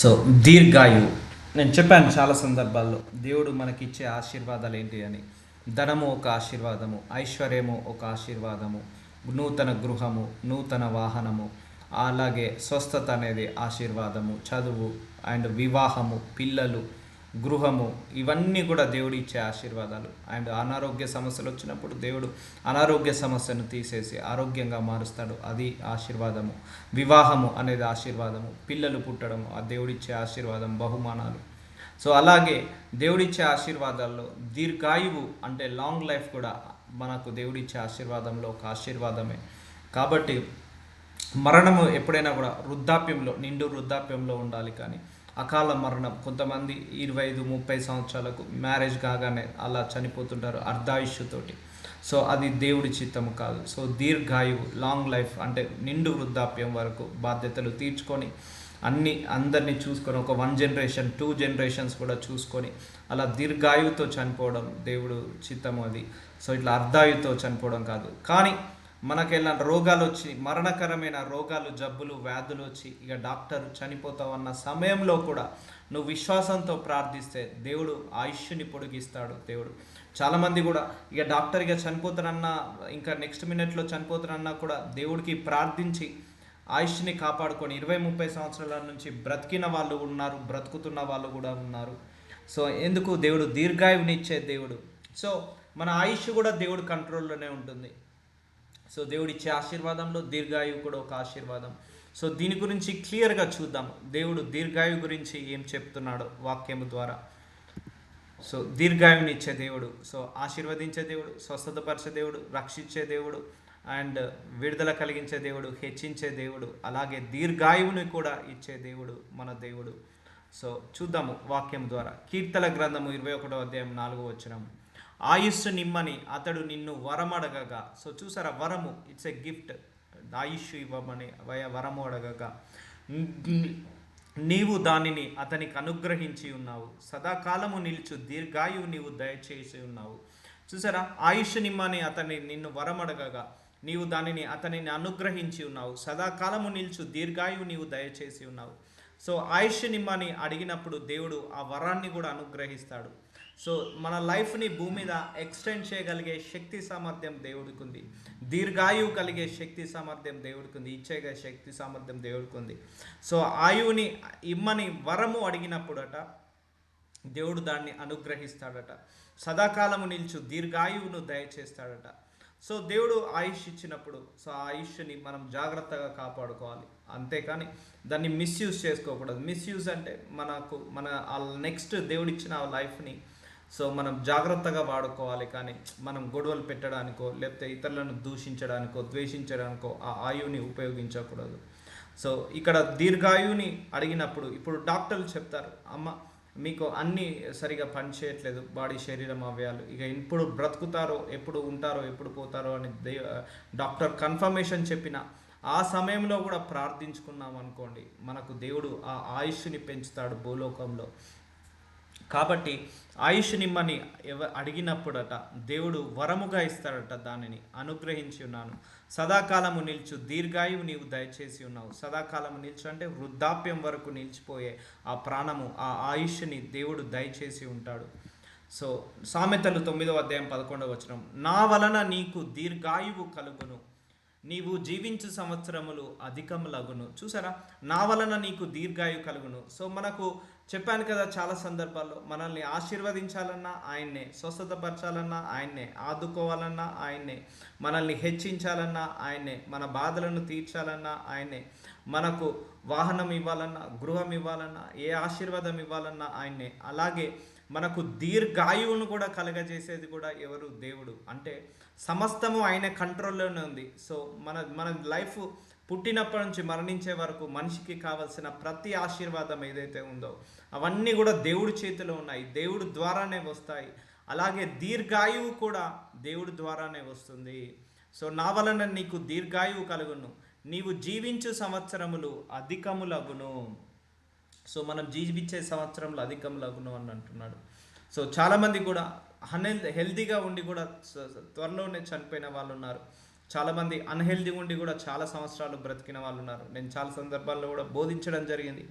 So దీర్ఘాయువు. నేను చెప్పాను చాలా సందర్భాల్లో దేవుడు మనకిచ్చే ఆశీర్వాదాలు ఏంటి అని. ధనము ఒక ఆశీర్వాదము, ఐశ్వర్యము ఒక ఆశీర్వాదము, నూతన గృహము, నూతన వాహనము, అలాగే స్వస్థత అనేది ఆశీర్వాదము, చదువు అండ్ వివాహము, పిల్లలు, గృహము, ఇవన్నీ కూడా దేవుడు ఇచ్చే ఆశీర్వాదాలు. అండ్ అనారోగ్య సమస్యలు వచ్చినప్పుడు దేవుడు అనారోగ్య సమస్యను తీసేసి ఆరోగ్యంగా మారుస్తాడు, అది ఆశీర్వాదము. వివాహము అనేది ఆశీర్వాదము, పిల్లలు పుట్టడం ఆ దేవుడిచ్చే ఆశీర్వాదం, బహుమానాలు. సో అలాగే దేవుడిచ్చే ఆశీర్వాదాల్లో దీర్ఘాయువు అంటే లాంగ్ లైఫ్ కూడా మనకు దేవుడిచ్చే ఆశీర్వాదంలో ఒక ఆశీర్వాదమే. కాబట్టి మరణము ఎప్పుడైనా కూడా వృద్ధాప్యంలో, నిండు వృద్ధాప్యంలో ఉండాలి. కానీ అకాల మరణం, కొంతమంది 25-30 సంవత్సరాలకు మ్యారేజ్ కాగానే అలా చనిపోతుంటారు అర్ధాయుష్యుతోటి. సో అది దేవుడి చిత్తము కాదు. సో దీర్ఘాయువు, లాంగ్ లైఫ్ అంటే నిండు వృద్ధాప్యం వరకు బాధ్యతలు తీర్చుకొని అందరినీ చూసుకొని ఒక 1 జనరేషన్ 2 జనరేషన్స్ కూడా చూసుకొని అలా దీర్ఘాయువుతో చనిపోవడం దేవుడు చిత్తము అది. సో ఇట్లా అర్ధాయుతో చనిపోవడం కాదు. కానీ మనకెలా రోగాలు వచ్చి, మరణకరమైన రోగాలు, జబ్బులు, వ్యాధులు వచ్చి ఇక డాక్టర్ చనిపోతావన్న సమయంలో కూడా నువ్వు విశ్వాసంతో ప్రార్థిస్తే దేవుడు ఆయుష్ని పొడిగిస్తాడు. దేవుడు చాలామంది కూడా ఇక డాక్టర్ ఇక చనిపోతారన్నా, ఇంకా నెక్స్ట్ మినిట్లో చనిపోతారన్నా కూడా దేవుడికి ప్రార్థించి ఆయుష్ని కాపాడుకొని 20-30 సంవత్సరాల నుంచి బ్రతికిన వాళ్ళు ఉన్నారు, బ్రతుకుతున్న వాళ్ళు కూడా ఉన్నారు. సో ఎందుకు దేవుడు దీర్ఘాయువునిచ్చే దేవుడు. సో మన ఆయుష్ కూడా దేవుడు కంట్రోల్లోనే ఉంటుంది. సో దేవుడిచ్చే ఆశీర్వాదంలో దీర్ఘాయువు కూడా ఒక ఆశీర్వాదం. సో దీని గురించి క్లియర్గా చూద్దాం, దేవుడు దీర్ఘాయువు గురించి ఏం చెప్తున్నాడో వాక్యము ద్వారా. సో దీర్ఘాయువునిచ్చే దేవుడు, సో ఆశీర్వదించే దేవుడు, స్వస్థతపరిచే దేవుడు, రక్షించే దేవుడు, అండ్ విడుదల కలిగించే దేవుడు, హెచ్చించే దేవుడు, అలాగే దీర్ఘాయువుని కూడా ఇచ్చే దేవుడు మన దేవుడు. సో చూద్దాము వాక్యం ద్వారా. కీర్తన గ్రంథము 21వ అధ్యాయం 4వ వచనం. ఆయుస్సు నిమ్మని అతడు నిన్ను వరమడగగా. సో చూసారా, వరము, ఇట్స్ ఎ గిఫ్ట్. ఆయుష్ ఇవ్వమని వరము అడగగా నీవు దానిని అతనికి అనుగ్రహించి ఉన్నావు. సదాకాలము నిలుచు దీర్ఘాయువు నీవు దయచేసి ఉన్నావు. చూసారా, ఆయుష్ నిమ్మని అతని నిన్ను వరమడగగా నీవు దానిని అతనిని అనుగ్రహించి ఉన్నావు. సదాకాలము నిలుచు దీర్ఘాయువు నీవు దయచేసి ఉన్నావు. సో ఆయుష్ నిమ్మని అడిగినప్పుడు దేవుడు ఆ వరాన్ని కూడా అనుగ్రహిస్తాడు. సో మన లైఫ్ని భూమి మీద ఎక్స్టెండ్ చేయగలిగే శక్తి సామర్థ్యం దేవుడికి ఉంది. దీర్ఘాయువు కలిగే శక్తి సామర్థ్యం దేవుడికి ఉంది. ఇచ్చే శక్తి సామర్థ్యం దేవుడికి ఉంది. సో ఆయువుని ఇమ్మని వరము అడిగినప్పుడట దేవుడు దాన్ని అనుగ్రహిస్తాడట. సదాకాలము నిలుచు దీర్ఘాయువును దయచేస్తాడట. సో దేవుడు ఆయుష్ ఇచ్చినప్పుడు సో ఆ ఆయుష్ని మనం జాగ్రత్తగా కాపాడుకోవాలి, అంతేకాని దాన్ని మిస్యూజ్ చేసుకోకూడదు. మిస్యూజ్ అంటే మన నెక్స్ట్ దేవుడిచ్చిన ఆ లైఫ్ని సో మనం జాగ్రత్తగా వాడుకోవాలి. కానీ మనం గొడవలు పెట్టడానికో, లేకపోతే ఇతరులను దూషించడానికో, ద్వేషించడానికో ఆ ఆయువుని ఉపయోగించకూడదు. సో ఇక్కడ దీర్ఘాయువుని అడిగినప్పుడు ఇప్పుడు డాక్టర్లు చెప్తారు, అమ్మ మీకు అన్నీ సరిగా పనిచేయట్లేదు, బాడీ శరీరం అవయాలు, ఇక ఎప్పుడు బ్రతుకుతారో, ఎప్పుడు ఉంటారో, ఎప్పుడు పోతారో అని డాక్టర్ కన్ఫర్మేషన్ చెప్పిన ఆ సమయంలో కూడా ప్రార్థించుకున్నాం అనుకోండి, మనకు దేవుడు ఆ ఆయుష్ని పెంచుతాడు భూలోకంలో. కాబట్టి ఆయుష్ నిమ్మని అడిగినప్పుడట దేవుడు వరముగా ఇస్తాడట, దానిని అనుగ్రహించి ఉన్నాను. సదాకాలము నిల్చు దీర్ఘాయువు నీవు దయచేసి ఉన్నావు. సదాకాలము నిల్చు అంటే వృద్ధాప్యం వరకు నిలిచిపోయే ఆ ప్రాణము, ఆ ఆయుష్ని దేవుడు దయచేసి ఉంటాడు. సో సామెతలు 9వ అధ్యాయం 11వ వచనం. నా వలన నీకు దీర్ఘాయువు కలుగును, నీవు జీవించు సంవత్సరములు అధికములగును. చూసారా, నా వలన నీకు దీర్ఘాయువు కలుగును. సో మనకు చెప్పాను కదా, చాలా సందర్భాల్లో మనల్ని ఆశీర్వదించాలన్నా ఆయన్నే, స్వస్థతపరచాలన్నా ఆయన్నే, ఆదుకోవాలన్నా ఆయన్నే, మనల్ని హెచ్చించాలన్నా ఆయన్నే, మన బాధలను తీర్చాలన్నా ఆయన్నే, మనకు వాహనం ఇవ్వాలన్నా, గృహం ఇవ్వాలన్నా, ఏ ఆశీర్వాదం ఇవ్వాలన్నా ఆయన్నే. అలాగే మనకు దీర్ఘాయువును కూడా కలగజేసేది కూడా ఎవరు? దేవుడు. అంటే సమస్తము ఆయన కంట్రోల్లోనే ఉంది. సో మన లైఫ్ పుట్టినప్పటి నుంచి మరణించే వరకు మనిషికి కావాల్సిన ప్రతి ఆశీర్వాదం ఏదైతే ఉందో అవన్నీ కూడా దేవుడి చేతిలో ఉన్నాయి, దేవుడి ద్వారానే వస్తాయి. అలాగే దీర్ఘాయువు కూడా దేవుడి ద్వారానే వస్తుంది. సో నా వలన నీకు దీర్ఘాయువు కలుగును, నీవు జీవించు సంవత్సరములు అధికములగును. సో మనం జీవించే సంవత్సరంలో అధికములగును అని అంటున్నాడు. సో చాలామంది కూడా హెల్తీగా ఉండి కూడా త్వరలోనే చనిపోయిన వాళ్ళు ఉన్నారు. చాలామంది అన్హెల్దీ ఉండి కూడా చాలా సంవత్సరాలు బ్రతికిన వాళ్ళు ఉన్నారు. నేను చాలా సందర్భాల్లో కూడా బోధించడం జరిగింది.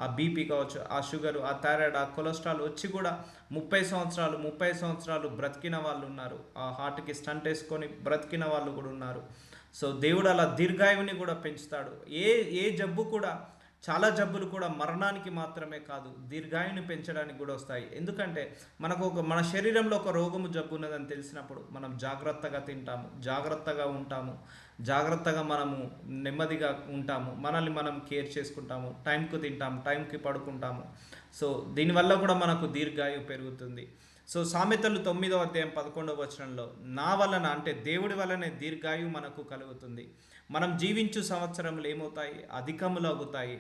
ఆ బీపీ కావచ్చు, ఆ షుగరు, ఆ థైరాయిడ్, ఆ కొలెస్ట్రాల్ వచ్చి కూడా 30 సంవత్సరాలు బ్రతికిన వాళ్ళు ఉన్నారు. ఆ హార్ట్కి స్టంట్ వేసుకొని బ్రతికిన వాళ్ళు కూడా ఉన్నారు. సో దేవుడు అలా దీర్ఘాయువుని కూడా పెంచుతాడు. ఏ ఏ జబ్బు కూడా, చాలా జబ్బులు కూడా మరణానికి మాత్రమే కాదు, దీర్ఘాయుని పెంచడానికి కూడా వస్తాయి. ఎందుకంటే మన శరీరంలో ఒక రోగము జబ్బు ఉన్నదని తెలిసినప్పుడు మనం జాగ్రత్తగా తింటాము, జాగ్రత్తగా ఉంటాము, జాగ్రత్తగా మనము నెమ్మదిగా ఉంటాము, మనల్ని మనం కేర్ చేసుకుంటాము, టైంకి తింటాము, టైంకి పడుకుంటాము. సో దీనివల్ల కూడా మనకు దీర్ఘాయువు పెరుగుతుంది. సో సామెతలు 9వ అధ్యాయం 11వ వచనంలో, నా వలన అంటే దేవుడి వలనే దీర్ఘాయువు మనకు కలుగుతుంది. మనం జీవించు సంవత్సరములు ఏమవుతాయి? అధికములు అవుతాయి,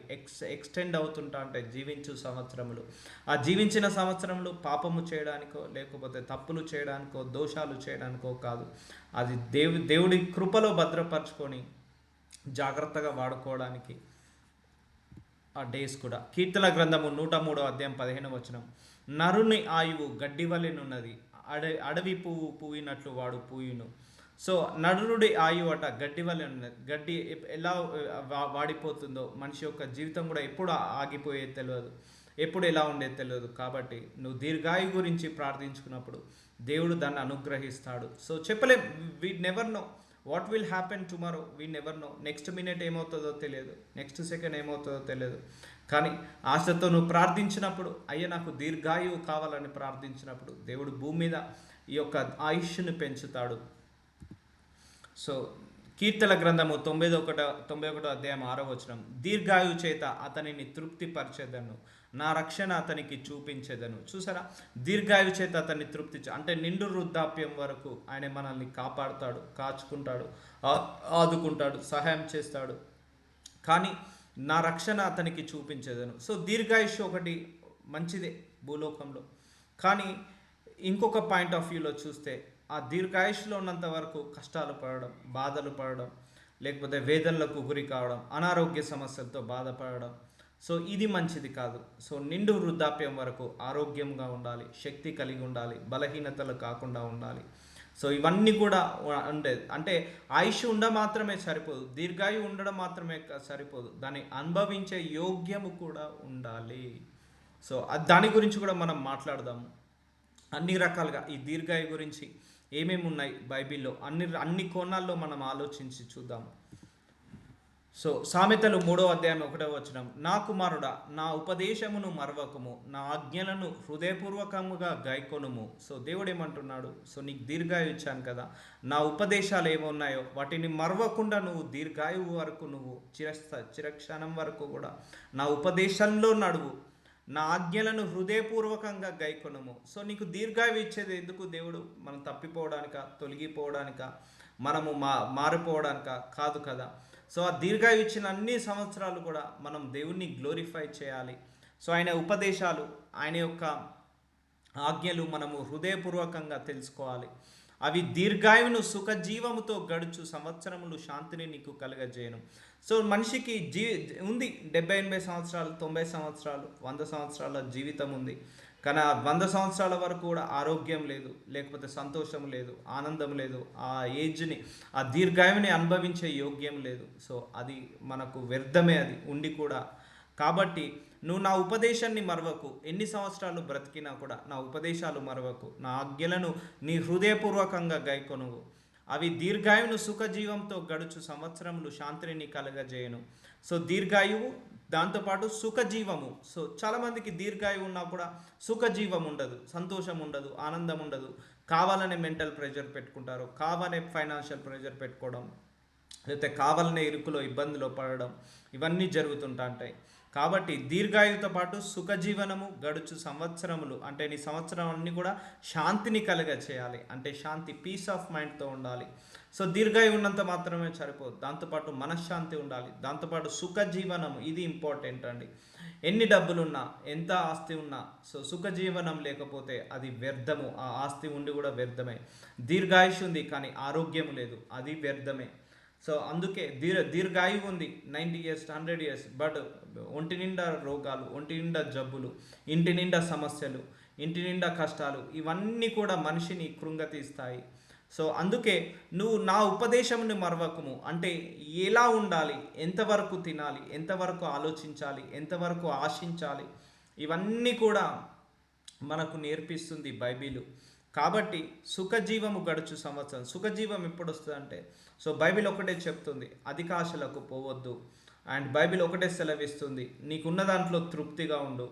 ఎక్స్టెండ్ అవుతుంటా అంటే జీవించు సంవత్సరములు. ఆ జీవించిన సంవత్సరములు పాపము చేయడానికో, లేకపోతే తప్పులు చేయడానికో, దోషాలు చేయడానికో కాదు. అది దేవుడి కృపలో భద్రపరచుకొని జాగ్రత్తగా వాడుకోవడానికి ఆ డేస్ కూడా. కీర్తన గ్రంథము 103వ అధ్యాయం 15వ వచనం, నరుని ఆయువు గడ్డి వలెనున్నది, అడవి పువ్వు పూయినట్లు వాడు పూయును. సో నరుడి ఆయువు అట గడ్డి వలె ఉన్నది. గడ్డి ఎలా వాడిపోతుందో మనిషి యొక్క జీవితం కూడా ఎప్పుడు ఆగిపోయేది తెలియదు, ఎప్పుడు ఎలా ఉండేది తెలియదు. కాబట్టి నువ్వు దీర్ఘాయు గురించి ప్రార్థించుకున్నప్పుడు దేవుడు దాన్ని అనుగ్రహిస్తాడు. సో చెప్పలేం, we never know what will happen tomorrow, we never know. Next minute ఏమవుతుందో తెలియదు, నెక్స్ట్ సెకండ్ ఏమవుతుందో తెలియదు. కానీ ఆశతో నువ్వు ప్రార్థించినప్పుడు, అయ్యా నాకు దీర్ఘాయువు కావాలని ప్రార్థించినప్పుడు దేవుడు భూమి మీద ఈ యొక్క ఆయుష్ను పెంచుతాడు. సో కీర్తన గ్రంథము 91వ అధ్యాయం 6వ వచనం, దీర్ఘాయువు చేత అతనిని తృప్తిపరచెదను, నా రక్షణ అతనికి చూపించేదను. చూసారా, దీర్ఘాయువు చేత అతన్ని అంటే నిండు వృద్ధాప్యం వరకు ఆయన మనల్ని కాపాడుతాడు, కాచుకుంటాడు, ఆదుకుంటాడు, సహాయం చేస్తాడు. కానీ నా రక్షణ అతనికి చూపించేదను. సో దీర్ఘాయుష్ ఒకటి మంచిదే భూలోకంలో. కానీ ఇంకొక పాయింట్ ఆఫ్ వ్యూలో చూస్తే, ఆ దీర్ఘాయుష్లో ఉన్నంత వరకు కష్టాలు పడడం, బాధలు పడడం, లేకపోతే వేదనలకు గురి కావడం, అనారోగ్య సమస్యలతో బాధపడడం, సో ఇది మంచిది కాదు. సో నిండు వృద్ధాప్యం వరకు ఆరోగ్యంగా ఉండాలి, శక్తి కలిగి ఉండాలి, బలహీనతలు కాకుండా ఉండాలి. సో ఇవన్నీ కూడా ఉండేది. అంటే ఆయుష్ మాత్రమే సరిపోదు, దీర్ఘాయువు ఉండడం మాత్రమే సరిపోదు, దాన్ని అనుభవించే యోగ్యము కూడా ఉండాలి. సో దాని గురించి కూడా మనం మాట్లాడదాము. అన్ని రకాలుగా ఈ దీర్ఘాయు గురించి ఏమేమి ఉన్నాయి బైబిల్లో, అన్ని కోణాల్లో మనం ఆలోచించి చూద్దాం. సో సామెతలు 3వ అధ్యాయం 1వ వచనం, నా కుమారుడా నా ఉపదేశమును మరవకము, నా ఆజ్ఞలను హృదయపూర్వకముగా గైకొనుము. సో దేవుడు ఏమంటున్నాడు? సో నీకు దీర్ఘాయువు ఇచ్చాను కదా, నా ఉపదేశాలు ఏమున్నాయో వాటిని మరవకుండా నువ్వు దీర్ఘాయువు వరకు, నువ్వు చిరక్షణం వరకు కూడా నా ఉపదేశంలో నడువు, నా ఆజ్ఞలను హృదయపూర్వకంగా గైకొనుము. సో నీకు దీర్ఘాయువు ఇచ్చేది ఎందుకు? దేవుడు మనం తప్పిపోవడానిక, తొలగిపోవడానిక, మనము మారిపోవడానిక కాదు కదా. సో ఆ దీర్ఘాయువు ఇచ్చిన అన్ని సంవత్సరాలు కూడా మనం దేవుణ్ణి గ్లోరిఫై చేయాలి. సో ఆయన ఉపదేశాలు, ఆయన యొక్క ఆజ్ఞలు మనము హృదయపూర్వకంగా తెలుసుకోవాలి. అవి దీర్ఘాయువును సుఖజీవముతో గడుచు సంవత్సరములు శాంతిని నీకు కలుగజేయను. సో మనిషికి ఉంది 70-80 సంవత్సరాలు, 90 సంవత్సరాలు, 100 సంవత్సరాల జీవితం ఉంది. కానీ 100 సంవత్సరాల వరకు కూడా ఆరోగ్యం లేదు, లేకపోతే సంతోషం లేదు, ఆనందం లేదు, ఆ ఏజ్ని, ఆ దీర్ఘాయువుని అనుభవించే యోగ్యం లేదు. సో అది మనకు వ్యర్థమే, అది ఉండి కూడా. కాబట్టి నువ్వు నా ఉపదేశాన్ని మరవకు, ఎన్ని సంవత్సరాలు బ్రతికినా కూడా నా ఉపదేశాలు మరవకు, నా ఆజ్ఞలను నీ హృదయపూర్వకంగా గైకొనువు. అవి దీర్ఘాయువును సుఖజీవంతో గడుచు సంవత్సరములు శాంతిని నీ కలగజేయను. సో దీర్ఘాయువు, దాంతోపాటు సుఖజీవము. సో చాలామందికి దీర్ఘాయువు ఉన్నా కూడా సుఖజీవం ఉండదు, సంతోషం ఉండదు, ఆనందం ఉండదు. కావాలనే మెంటల్ ప్రెషర్ పెట్టుకుంటారు, కావాలనే ఫైనాన్షియల్ ప్రెషర్ పెట్టుకోవడం, లేకపోతే కావాలనే ఇరుకులో ఇబ్బందిలో పడడం, ఇవన్నీ జరుగుతుంటా ఉంటాయి. కాబట్టి దీర్ఘాయువుతో పాటు సుఖజీవనము గడుచు సంవత్సరములు, అంటే నీ సంవత్సరం అన్నీ కూడా శాంతిని కలగ చేయాలి. అంటే శాంతి, పీస్ ఆఫ్ మైండ్తో ఉండాలి. సో దీర్ఘాయువు ఉన్నంత మాత్రమే సరిపోదు, దాంతోపాటు మనశ్శాంతి ఉండాలి, దాంతోపాటు సుఖజీవనము, ఇది ఇంపార్టెంట్ అండి. ఎన్ని డబ్బులున్నా, ఎంత ఆస్తి ఉన్నా, సో సుఖజీవనం లేకపోతే అది వ్యర్థము. ఆ ఆస్తి ఉండి కూడా వ్యర్థమే. దీర్ఘాయుష్ ఉంది కానీ ఆరోగ్యం లేదు, అది వ్యర్థమే. సో అందుకే దీర్ఘాయువు ఉంది, 90 years 100 years, బట్ ఒంటి నిండా రోగాలు, ఒంటి నిండా జబ్బులు, ఇంటి నిండా సమస్యలు, ఇంటి నిండా కష్టాలు, ఇవన్నీ కూడా మనిషిని కృంగతీస్తాయి. సో అందుకే నువ్వు నా ఉపదేశముని మరవకము అంటే ఎలా ఉండాలి, ఎంతవరకు తినాలి, ఎంతవరకు ఆలోచించాలి, ఎంతవరకు ఆశించాలి, ఇవన్నీ కూడా మనకు నేర్పిస్తుంది బైబిలు. కాబట్టి సుఖజీవము గడుచు సంవత్సరం, సుఖజీవం ఎప్పుడు వస్తుందంటే, సో బైబిల్ ఒకటే చెప్తుంది, అధిక ఆశలకు పోవద్దు. అండ్ బైబిల్ ఒకటే సెలవిస్తుంది, నీకున్న దాంట్లో తృప్తిగా ఉండు,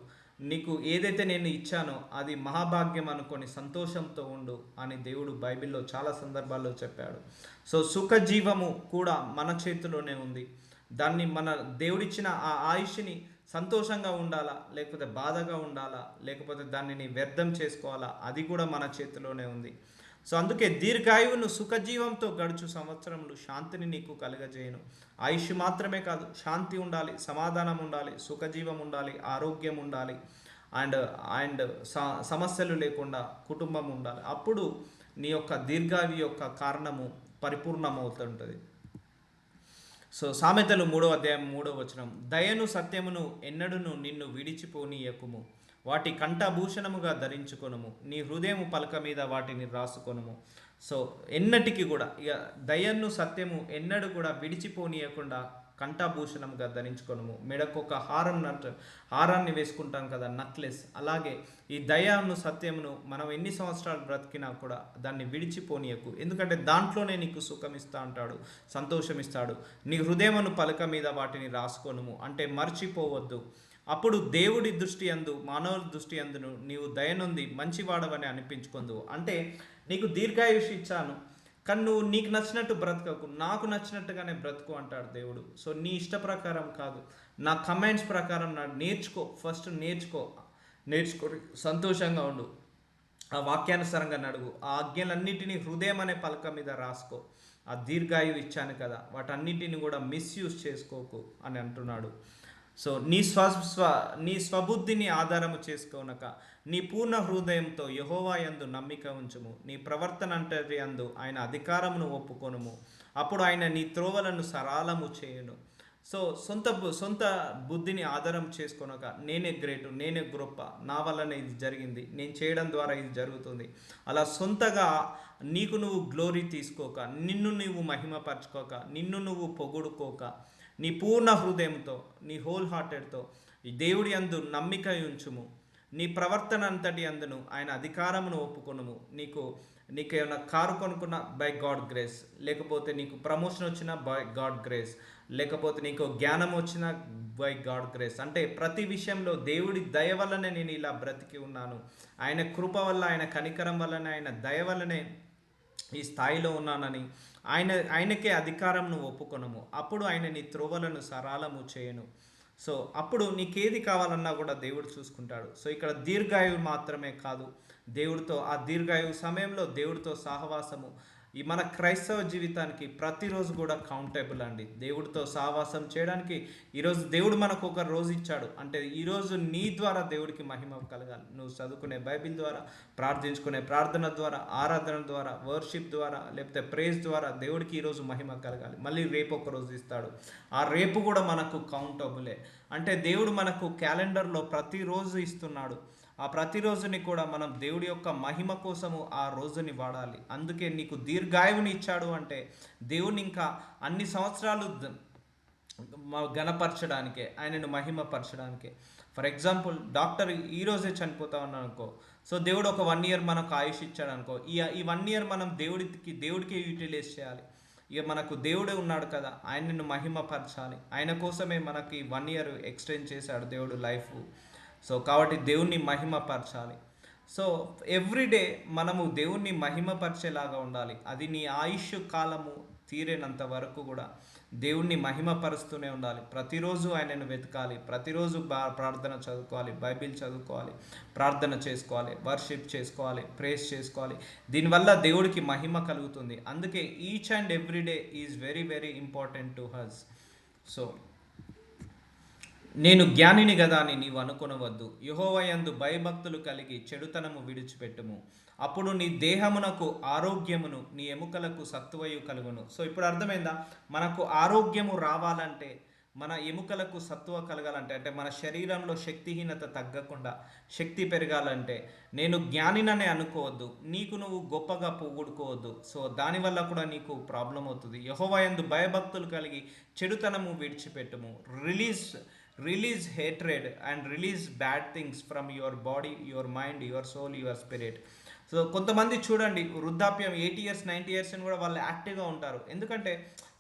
నీకు ఏదైతే నేను ఇచ్చానో అది మహాభాగ్యం అనుకొని సంతోషంతో ఉండు అని దేవుడు బైబిల్లో చాలా సందర్భాల్లో చెప్పాడు. సో సుఖజీవము కూడా మన చేతిలోనే ఉంది. దాన్ని మన దేవుడిచ్చిన ఆ ఆయుష్ని సంతోషంగా ఉండాలా, లేకపోతే బాధగా ఉండాలా, లేకపోతే దానిని వ్యర్థం చేసుకోవాలా, అది కూడా మన చేతిలోనే ఉంది. సో అందుకే దీర్ఘాయువును సుఖజీవంతో గడుచు సంవత్సరములు శాంతిని నీకు కలుగజేయను. ఆయుష్ మాత్రమే కాదు, శాంతి ఉండాలి, సమాధానం ఉండాలి, సుఖజీవం ఉండాలి, ఆరోగ్యం ఉండాలి, అండ్ అండ్ సమస్యలు లేకుండా కుటుంబం ఉండాలి. అప్పుడు నీ యొక్క దీర్ఘాయు యొక్క కారణము పరిపూర్ణమవుతుంటుంది. సో సామెతలు 3వ అధ్యాయం 3వ వచనం, దయను సత్యమును ఎన్నడును నిన్ను విడిచిపోనీయకుము, వాటి కంఠభూషణముగా ధరించుకొనుము, నీ హృదయము పలక మీద వాటిని రాసుకొనుము. సో ఎన్నటికి కూడా ఇక దయను సత్యము ఎన్నడూ కూడా విడిచిపోనీయకుండా కంఠభూషణంగా ధరించుకొనుము. మెడకు ఒక హారాన్ని వేసుకుంటాం కదా, నక్లెస్. అలాగే ఈ దయను సత్యమును మనం ఎన్ని సంవత్సరాలు బ్రతికినా కూడా దాన్ని విడిచిపోనీయకు, ఎందుకంటే దాంట్లోనే నీకు సుఖం ఇస్తా అంటాడు, సంతోషం ఇస్తాడు. నీ హృదయమును పలక మీద వాటిని రాసుకొనుము అంటే మర్చిపోవద్దు. అప్పుడు దేవుడి దృష్టి అందు మానవుల దృష్టి అందును నీవు దయనుంది మంచివాడవని అనిపించుకుందు. అంటే నీకు దీర్ఘాయుష్ ఇచ్చాను, కానీ నువ్వు నీకు నచ్చినట్టు బ్రతకకు, నాకు నచ్చినట్టుగానే బ్రతుకు అంటాడు దేవుడు. సో నీ ఇష్ట ప్రకారం కాదు, నా కమాండ్స్ ప్రకారం నేర్చుకో. ఫస్ట్ నేర్చుకొని సంతోషంగా ఉండు, ఆ వాక్యానుసారంగా నడుగు, ఆ ఆజ్ఞలన్నిటినీ హృదయం అనే పలక మీద రాసుకో. ఆ దీర్ఘాయువు ఇచ్చాను కదా, వాటన్నిటిని కూడా మిస్యూజ్ చేసుకోకు అని అంటున్నాడు. సో నీ స్వబుద్ధిని ఆధారము చేసుకోనక నీ పూర్ణ హృదయంతో యెహోవా యందు నమ్మిక ఉంచుము, నీ ప్రవర్తన అంతటి యందు ఆయన అధికారమును ఒప్పుకొనుము, అప్పుడు ఆయన నీ త్రోవలను సరళము చేయును. సో సొంత బుద్ధిని ఆధారం చేసుకొనక నేనే గ్రేటు, నేనే గొప్ప, నా వల్లనే ఇది జరిగింది, నేను చేయడం ద్వారా ఇది జరుగుతుంది, అలా సొంతగా నీకు నువ్వు గ్లోరీ తీసుకోక, నిన్ను నువ్వు మహిమపరచుకోక, నిన్ను నువ్వు పొగుడుకోక, నీ పూర్ణ హృదయంతో, నీ హోల్ హార్టెడ్తో ఈ దేవుడి యందు నమ్మిక ఉంచుము, నీ ప్రవర్తన అంతటి అందును ఆయన అధికారమును ఒప్పుకొనుము. నీకు ఏమైనా కారు కొనుక్కున్నా బై గాడ్ గ్రేస్, లేకపోతే నీకు ప్రమోషన్ వచ్చినా బై గాడ్ గ్రేస్, లేకపోతే నీకు జ్ఞానం వచ్చినా బై గాడ్ గ్రేస్. అంటే ప్రతి విషయంలో దేవుడి దయ వల్లనే నేను ఇలా బ్రతికి ఉన్నాను, ఆయన కృప వల్ల, ఆయన కనికరం వల్లనే, ఆయన దయ వల్లనే ఈ స్థాయిలో ఉన్నానని ఆయనకే అధికారంను ఒప్పుకొనము. అప్పుడు ఆయన నీ త్రోవలను సరళము చేయను. సో అప్పుడు నీకేది కావాలన్నా కూడా దేవుడు చూసుకుంటాడు. సో ఇక్కడ దీర్ఘాయువు మాత్రమే కాదు, దేవుడితో ఆ దీర్ఘాయువు సమయంలో దేవుడితో సహవాసము ఈ మన క్రైస్తవ జీవితానికి ప్రతిరోజు కూడా కౌంటబుల్ అండి. దేవుడితో సహవాసం చేయడానికి ఈరోజు దేవుడు మనకు ఒక రోజు ఇచ్చాడు అంటే ఈరోజు నీ ద్వారా దేవుడికి మహిమ కలగాలి. నువ్వు చదువుకునే బైబిల్ ద్వారా, ప్రార్థించుకునే ప్రార్థన ద్వారా, ఆరాధన ద్వారా, వర్షిప్ ద్వారా, లేకపోతే ప్రేజ్ ద్వారా దేవుడికి ఈరోజు మహిమ కలగాలి. మళ్ళీ రేపు ఒక రోజు ఇస్తాడు, ఆ రేపు కూడా మనకు కౌంటబులే. అంటే దేవుడు మనకు క్యాలెండర్లో ప్రతిరోజు ఇస్తున్నాడు. ఆ ప్రతిరోజుని కూడా మనం దేవుడి యొక్క మహిమ కోసము ఆ రోజుని వాడాలి. అందుకే నీకు దీర్ఘాయువుని ఇచ్చాడు అంటే దేవుని ఇంకా అన్ని సంవత్సరాలు ఘనపరచడానికే, ఆయనను మహిమపరచడానికే. ఫర్ ఎగ్జాంపుల్ డాక్టర్ ఈరోజే చనిపోతా ఉన్నాను అనుకో, సో దేవుడు ఒక 1 year మనకు ఆయుష్ ఇచ్చాడు అనుకో, ఈ 1 year మనం దేవుడికి యూటిలైజ్ చేయాలి. ఇక మనకు దేవుడే ఉన్నాడు కదా, ఆయనను మహిమపరచాలి. ఆయన కోసమే మనకి 1 year ఎక్స్టెండ్ చేశాడు దేవుడు లైఫ్. సో కాబట్టి దేవుణ్ణి మహిమపరచాలి. సో ఎవ్రీడే మనము దేవుణ్ణి మహిమపరిచేలాగా ఉండాలి. అది నీ ఆయుష్ కాలము తీరేనంత వరకు కూడా దేవుణ్ణి మహిమపరుస్తూనే ఉండాలి. ప్రతిరోజు ఆయనను వెతకాలి, ప్రతిరోజు ప్రార్థన చదువుకోవాలి, బైబిల్ చదువుకోవాలి, ప్రార్థన చేసుకోవాలి, వర్షిప్ చేసుకోవాలి, ప్రేస్ చేసుకోవాలి. దీనివల్ల దేవుడికి మహిమ కలుగుతుంది. అందుకే each and everyday is very very important to has. So నేను జ్ఞానిని కదా అని నీవు అనుకొనవద్దు, యెహోవా యందు భయభక్తులు కలిగి చెడుతనము విడిచిపెట్టుము, అప్పుడు నీ దేహమునకు ఆరోగ్యమును, నీ ఎముకలకు సత్తువయు కలుగును. సో ఇప్పుడు అర్థమైందా, మనకు ఆరోగ్యము రావాలంటే మన ఎముకలకు సత్తువ కలగాలంటే, అంటే మన శరీరంలో శక్తిహీనత తగ్గకుండా శక్తి పెరగాలంటే, నేను జ్ఞానిననే అనుకోవద్దు, నీకు నువ్వు గొప్పగా పొగుడుకోవద్దు. సో దానివల్ల కూడా నీకు ప్రాబ్లం అవుతుంది. యెహోవా యందు భయభక్తులు కలిగి చెడుతనము విడిచిపెట్టుము. Release hatred and release bad things from your body, your mind, your soul, your spirit. So కొంతమంది చూడండి, వృద్ధాప్యం 80 ఇయర్స్ 90 ఇయర్స్ అని కూడా వాళ్ళు యాక్టివ్గా ఉంటారు. ఎందుకంటే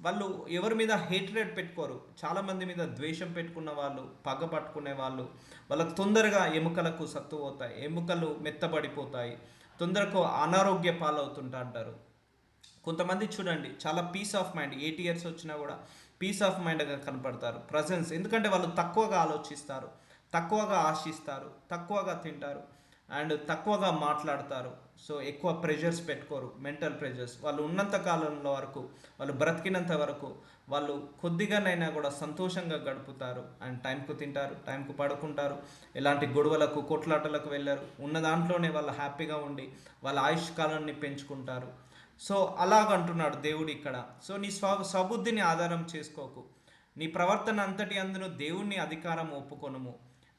వాళ్ళు ఎవరి మీద హేట్రెడ్ పెట్టుకోరు. చాలామంది మీద ద్వేషం పెట్టుకున్న వాళ్ళు, పగ పట్టుకునే వాళ్ళు, వాళ్ళకు తొందరగా ఎముకలకు సత్తు పోతాయి, ఎముకలు మెత్తబడిపోతాయి, తొందరగా అనారోగ్య పాలవుతుంటా అంటారు. కొంతమంది చూడండి చాలా పీస్ ఆఫ్ మైండ్, 80 ఇయర్స్ వచ్చినా కూడా పీస్ ఆఫ్ మైండ్గా కనపడతారు. ప్రజెన్స్, ఎందుకంటే వాళ్ళు తక్కువగా ఆలోచిస్తారు, తక్కువగా ఆశిస్తారు, తక్కువగా తింటారు అండ్ తక్కువగా మాట్లాడతారు. సో ఎక్కువ ప్రెషర్స్ పెట్టుకోరు, మెంటల్ ప్రెషర్స్. వాళ్ళు ఉన్నంత కాలంలో వరకు, వాళ్ళు బ్రతికినంత వరకు వాళ్ళు కొద్దిగానైనా కూడా సంతోషంగా గడుపుతారు అండ్ టైంకు తింటారు, టైంకు పడుకుంటారు, ఎలాంటి గొడవలకు కొట్లాటలకు వెళ్ళరు. ఉన్న దాంట్లోనే వాళ్ళు హ్యాపీగా ఉండి వాళ్ళ ఆయుష్ కాలాన్ని పెంచుకుంటారు. సో అలాగంటున్నాడు దేవుడు ఇక్కడ. సో నీ స్వబుద్ధిని ఆధారం చేసుకోకు, నీ ప్రవర్తన అంతటి అందును దేవుణ్ణి అధికారం ఒప్పుకొనుము.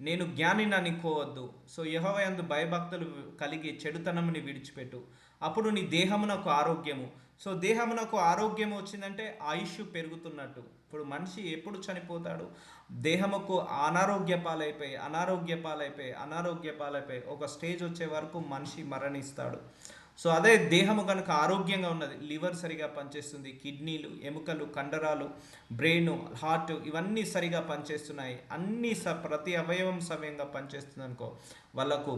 నేను జ్ఞానిని అనుకోవద్దు. సో యెహోవా యందు భయభక్తులు కలిగి చెడుతనముని విడిచిపెట్టు, అప్పుడు నీ దేహమునకు ఆరోగ్యము. సో దేహమునకు ఆరోగ్యం వచ్చిందంటే ఆయుష్ పెరుగుతున్నట్టు. ఇప్పుడు మనిషి ఎప్పుడు చనిపోతాడు? దేహముకు అనారోగ్య పాలైపోయి ఒక స్టేజ్ వచ్చే వరకు మనిషి మరణిస్తాడు. సో అదే దేహము కనుక ఆరోగ్యంగా ఉన్నది, లివర్ సరిగా పనిచేస్తుంది, కిడ్నీలు, ఎముకలు, కండరాలు, బ్రెయిన్, హార్ట్ ఇవన్నీ సరిగా పనిచేస్తున్నాయి, అన్నీ ప్రతి అవయవం సమయంగా పనిచేస్తుంది అనుకో, వాళ్ళకు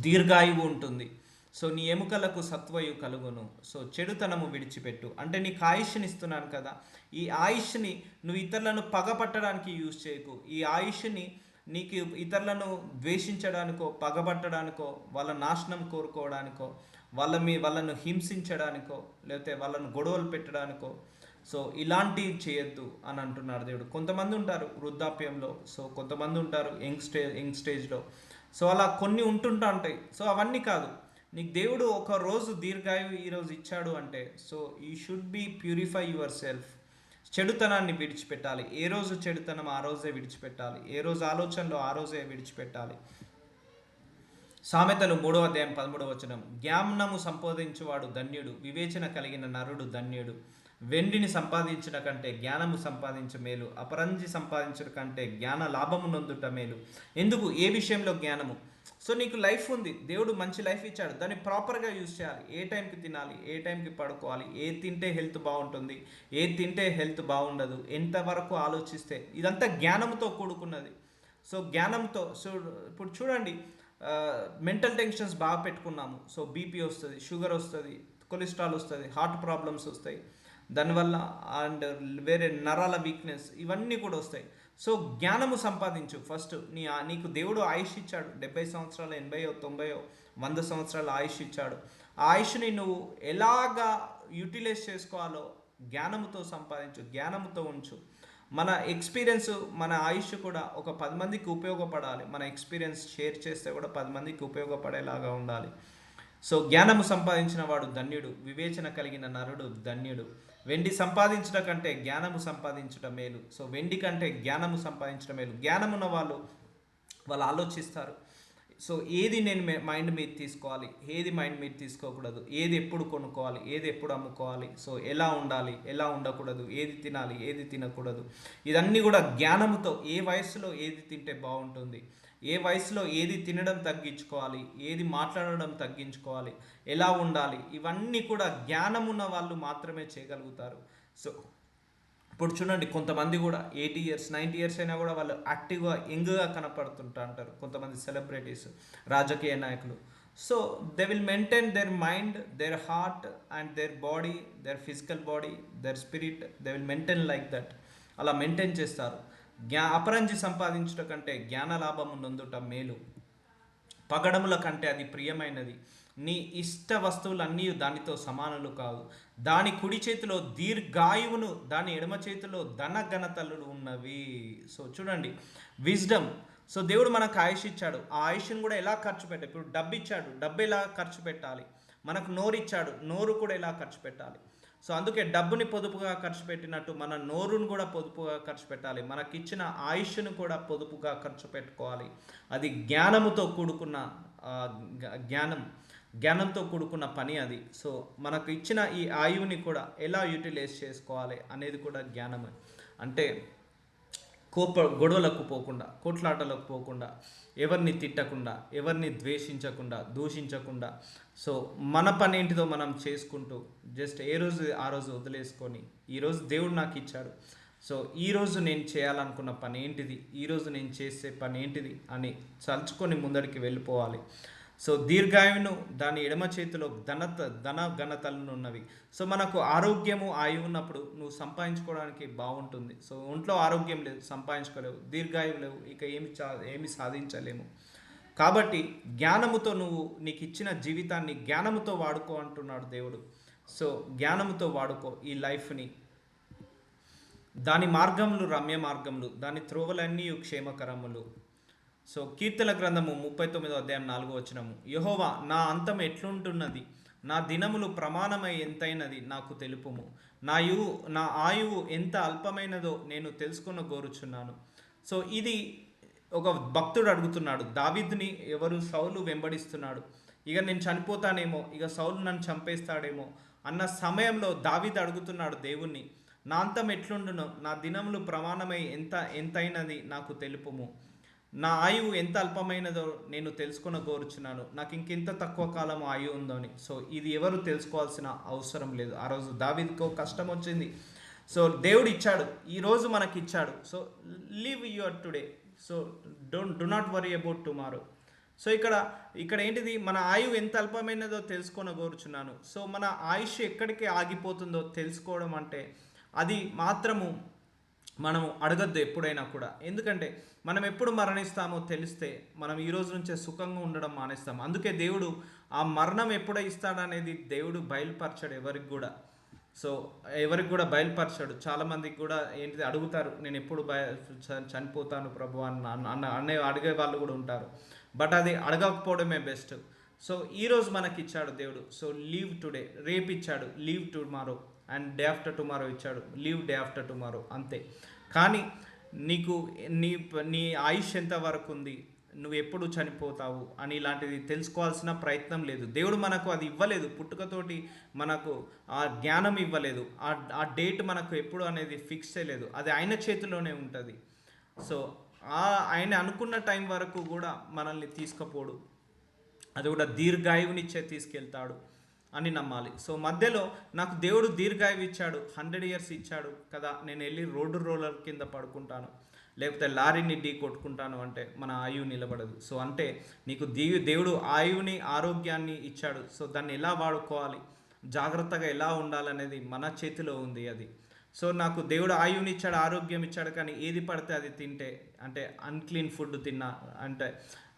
దీర్ఘాయువు ఉంటుంది. సో నీ ఎముకలకు సత్వయు కలుగును. సో చెడుతనము విడిచిపెట్టు, అంటే నీకు ఆయుష్ని ఇస్తున్నాను కదా, ఈ ఆయుష్ని నువ్వు ఇతరులను పగపట్టడానికి యూజ్ చేయకు. ఈ ఆయుష్ని నీకు ఇతరులను ద్వేషించడానికో, పగబట్టడానికో, వాళ్ళ నాశనం కోరుకోవడానికో, వాళ్ళను హింసించడానికో, లేకపోతే వాళ్ళను గొడవలు పెట్టడానికో, సో ఇలాంటివి చేయొద్దు అని అంటున్నాడు దేవుడు. కొంతమంది ఉంటారు వృద్ధాప్యంలో, సో కొంతమంది ఉంటారు యంగ్ స్టేజ్లో, సో అలా కొన్ని ఉంటుంటా ఉంటాయి. సో అవన్నీ కాదు, నీకు దేవుడు ఒక రోజు దీర్ఘాయువు ఈరోజు ఇచ్చాడు అంటే, so you should be purify yourself. చెడుతనాన్ని విడిచిపెట్టాలి. ఏ రోజు చెడుతనం ఆ రోజే విడిచిపెట్టాలి, ఏ రోజు ఆలోచనలో ఆ రోజే విడిచిపెట్టాలి. సామెతలు 3:13 జ్ఞానము సంపాదించువాడు ధన్యుడు, వివేచన కలిగిన నరుడు ధన్యుడు. వెండిని సంపాదించిన కంటే జ్ఞానము సంపాదించ మేలు, అపరంజి సంపాదించడం కంటే జ్ఞాన లాభము నొందుట మేలు. ఎందుకు? ఏ విషయంలో జ్ఞానము? సో నీకు లైఫ్ ఉంది, దేవుడు మంచి లైఫ్ ఇచ్చాడు, దాన్ని ప్రాపర్గా యూజ్ చేయాలి. ఏ టైంకి తినాలి, ఏ టైంకి పడుకోవాలి, ఏ తింటే హెల్త్ బాగుంటుంది, ఏ తింటే హెల్త్ బాగుండదు, ఎంతవరకు ఆలోచిస్తే, ఇదంతా జ్ఞానంతో కూడుకున్నది. సో జ్ఞానంతో, సో ఇప్పుడు చూడండి, మెంటల్ టెన్షన్స్ బాగా పెట్టుకున్నాము, సో బీపీ వస్తుంది, షుగర్ వస్తుంది, కొలెస్ట్రాల్ వస్తుంది, హార్ట్ ప్రాబ్లమ్స్ వస్తాయి దానివల్ల, అండ్ వేరే నరాల వీక్నెస్ ఇవన్నీ కూడా వస్తాయి. సో జ్ఞానము సంపాదించు ఫస్ట్. నీకు దేవుడు ఆయుష్ ఇచ్చాడు, 70 సంవత్సరాలు, 80, 90, 100 సంవత్సరాల ఆయుష్ ఇచ్చాడు. ఆ ఆయుష్ని నువ్వు ఎలాగా యూటిలైజ్ చేసుకోవాలో జ్ఞానముతో సంపాదించు, జ్ఞానముతో ఉంచు. మన ఎక్స్పీరియన్స్, మన ఆయుష్ కూడా ఒక 10 మందికి ఉపయోగపడాలి. మన ఎక్స్పీరియన్స్ షేర్ చేస్తే కూడా 10 మందికి ఉపయోగపడేలాగా ఉండాలి. సో జ్ఞానము సంపాదించిన వాడు ధన్యుడు, వివేచన కలిగిన నరుడు ధన్యుడు. వెండి సంపాదించడం కంటే జ్ఞానము సంపాదించడం మేలు. సో వెండి కంటే జ్ఞానము సంపాదించడం మేలు. జ్ఞానమున్న వాళ్ళు ఆలోచిస్తారు. సో ఏది నేను మైండ్ మీద తీసుకోవాలి, ఏది మైండ్ మీద తీసుకోకూడదు, ఏది ఎప్పుడు కొనుక్కోవాలి, ఏది ఎప్పుడు అమ్ముకోవాలి, సో ఎలా ఉండాలి, ఎలా ఉండకూడదు, ఏది తినాలి, ఏది తినకూడదు, ఇదన్నీ కూడా జ్ఞానముతో, ఏ వయసులో ఏది తింటే బాగుంటుంది, ఏ వయసులో ఏది తినడం తగ్గించుకోవాలి, ఏది మాట్లాడడం తగ్గించుకోవాలి, ఎలా ఉండాలి, ఇవన్నీ కూడా జ్ఞానమున్న వాళ్ళు మాత్రమే చేయగలుగుతారు. సో ఇప్పుడు చూడండి, కొంతమంది కూడా 80 ఇయర్స్ 90 ఇయర్స్ అయినా కూడా వాళ్ళు యాక్టివ్గా యంగ్గా కనపడుతుంటా అంటారు. కొంతమంది సెలబ్రిటీస్, రాజకీయ నాయకులు. So they will maintain their mind, their heart and their body, their physical body, their spirit, they will maintain like that. అలా మెయింటైన్ చేస్తారు. అపరంజి సంపాదించుట కంటే జ్ఞాన లాభము నొందుట మేలు, పగడముల కంటే అది ప్రియమైనది. నీ ఇష్ట వస్తువులన్నీ దానితో సమానులు కావు. దాని కుడి చేతిలో దీర్ఘాయువును, దాని ఎడమ చేతిలో ధన ఘనతలు ఉన్నవి. సో చూడండి, విజ్డమ్. సో దేవుడు మనకు ఆయుష్ ఇచ్చాడు, ఆ ఆయుష్ని కూడా ఎలా ఖర్చు పెట్టాలి. ఇప్పుడు డబ్బు ఇచ్చాడు, డబ్బు ఎలా ఖర్చు పెట్టాలి. మనకు నోరు ఇచ్చాడు, నోరు కూడా ఎలా ఖర్చు పెట్టాలి. సో అందుకే డబ్బుని పొదుపుగా ఖర్చు పెట్టినట్టు మన నోరును కూడా పొదుపుగా ఖర్చు పెట్టాలి. మనకిచ్చిన ఆయుష్ను కూడా పొదుపుగా ఖర్చు పెట్టుకోవాలి. అది జ్ఞానముతో కూడుకున్న ఆ, జ్ఞానంతో కూడుకున్న పని అది. సో మనకు ఇచ్చిన ఈ ఆయువుని కూడా ఎలా యూటిలైజ్ చేసుకోవాలి అనేది కూడా జ్ఞానమే. అంటే గొడవలకు పోకుండా, కొట్లాటలకు పోకుండా, ఎవరిని తిట్టకుండా, ఎవరిని ద్వేషించకుండా, దూషించకుండా, సో మన పని ఏంటిదో మనం చేసుకుంటూ జస్ట్ ఏ రోజు ఆ రోజు వదిలేసుకొని, ఈరోజు దేవుడు నాకు ఇచ్చాడు, సో ఈరోజు నేను చేయాలనుకున్న పని ఏంటిది, ఈరోజు నేను చేసే పని ఏంటిది అని తలుచుకొని ముందడికి వెళ్ళిపోవాలి. సో దీర్ఘాయువును దాని ఎడమ చేతిలో ధన ఘనతలను ఉన్నవి. సో మనకు ఆరోగ్యము ఆయువు ఉన్నప్పుడు నువ్వు సంపాదించుకోవడానికి బాగుంటుంది. సో ఒంట్లో ఆరోగ్యం లేదు, సంపాదించుకోలేవు, దీర్ఘాయువు లేవు, ఇక ఏమి సాధించలేము. కాబట్టి జ్ఞానముతో నువ్వు నీకు ఇచ్చిన జీవితాన్ని జ్ఞానముతో వాడుకో అంటున్నాడు దేవుడు. సో జ్ఞానముతో వాడుకో ఈ లైఫ్ని. దాని మార్గములు రమ్య మార్గములు, దాని త్రోవలన్నీ క్షేమకరములు. సో కీర్తన గ్రంథము 39వ అధ్యాయం 4వ వచనము, యెహోవా నా అంతం ఎట్లుంటున్నది, నా దినములు ప్రమాణమై ఎంతైనది నాకు తెలుపుము, నా ఆయువు ఎంత అల్పమైనదో నేను తెలుసుకున్న కోరుచున్నాను. సో ఇది ఒక భక్తుడు అడుగుతున్నాడు. దావీదుని సౌలు వెంబడిస్తున్నాడు. ఇక నేను చనిపోతానేమో, ఇక సౌలు నన్ను చంపేస్తాడేమో అన్న సమయంలో దావీదు అడుగుతున్నాడు దేవుణ్ణి, నా అంతం ఎట్లుండునో, నా దినములు ప్రమాణమై ఎంతైనది నాకు తెలుపుము, నా ఆయువు ఎంత అల్పమైనదో నేను తెలుసుకున్న కోరుచున్నాను, నాకు ఇంకెంత తక్కువ కాలం ఆయువు ఉందో అని. సో ఇది ఎవరు తెలుసుకోవాల్సిన అవసరం లేదు. ఆ రోజు దావీదుకు కష్టం వచ్చింది. సో దేవుడు ఇచ్చాడు, ఈరోజు మనకి ఇచ్చాడు. So live your today. So do not worry about tomorrow. So ఇక్కడ ఏంటిది, మన ఆయువు ఎంత అల్పమైనదో తెలుసుకొని కోరుచున్నాను. సో మన ఆయుష్ ఎక్కడికి ఆగిపోతుందో తెలుసుకోవడం అంటే అది మాత్రము మనము అడగద్దు ఎప్పుడైనా కూడా. ఎందుకంటే మనం ఎప్పుడు మరణిస్తామో తెలిస్తే మనం ఈ రోజు నుంచే సుఖంగా ఉండడం మానేస్తాం. అందుకే దేవుడు ఆ మరణం ఎప్పుడో ఇస్తాడనేది దేవుడు బయలుపరచాడు ఎవరికి కూడా. సో ఎవరికి కూడా బయలుపరచాడు. చాలామందికి కూడా ఏంటిది అడుగుతారు, నేను ఎప్పుడు చనిపోతాను ప్రభు అనే అడిగే వాళ్ళు కూడా ఉంటారు. బట్ అది అడగకపోవడమే బెస్ట్. సో ఈరోజు మనకి ఇచ్చాడు దేవుడు. సో లీవ్ టుడే, రేపు ఇచ్చాడు, leave tomorrow, and day after tomorrow ఇచ్చాడు, లీవ్ డే ఆఫ్టర్ టుమారో, అంతే. కానీ నీకు నీ ఆయుష్ ఎంత వరకు ఉంది, నువ్వు ఎప్పుడు చనిపోతావు అని ఇలాంటిది తెలుసుకోవాల్సిన ప్రయత్నం లేదు. దేవుడు మనకు అది ఇవ్వలేదు, పుట్టుకతోటి మనకు ఆ జ్ఞానం ఇవ్వలేదు, ఆ డేట్ మనకు ఎప్పుడు అనేది ఫిక్స్ చేయలేదు. అది ఆయన చేతిలోనే ఉంటుంది. సో ఆయన అనుకున్న టైం వరకు కూడా మనల్ని తీసుకుపోడు, అది కూడా దీర్ఘాయువునిచ్చే తీసుకెళ్తాడు అని నమ్మాలి. సో మధ్యలో నాకు దేవుడు దీర్ఘాయువు ఇచ్చాడు, 100 years ఇచ్చాడు కదా, నేను వెళ్ళి రోలర్ కింద పడుకుంటాను, లేకపోతే లారీని ఢీ కొట్టుకుంటాను అంటే మన ఆయువు నిలబడదు. సో అంటే నీకు దేవుడు ఆయువుని ఆరోగ్యాన్ని ఇచ్చాడు. సో దాన్ని ఎలా వాడుకోవాలి, జాగ్రత్తగా ఎలా ఉండాలనేది మన చేతిలో ఉంది అది. సో నాకు దేవుడు ఆయువుని ఇచ్చాడు, ఆరోగ్యం ఇచ్చాడు, కానీ ఏది పడితే అది తింటే, అంటే అన్క్లీన్ ఫుడ్ తిన్నా,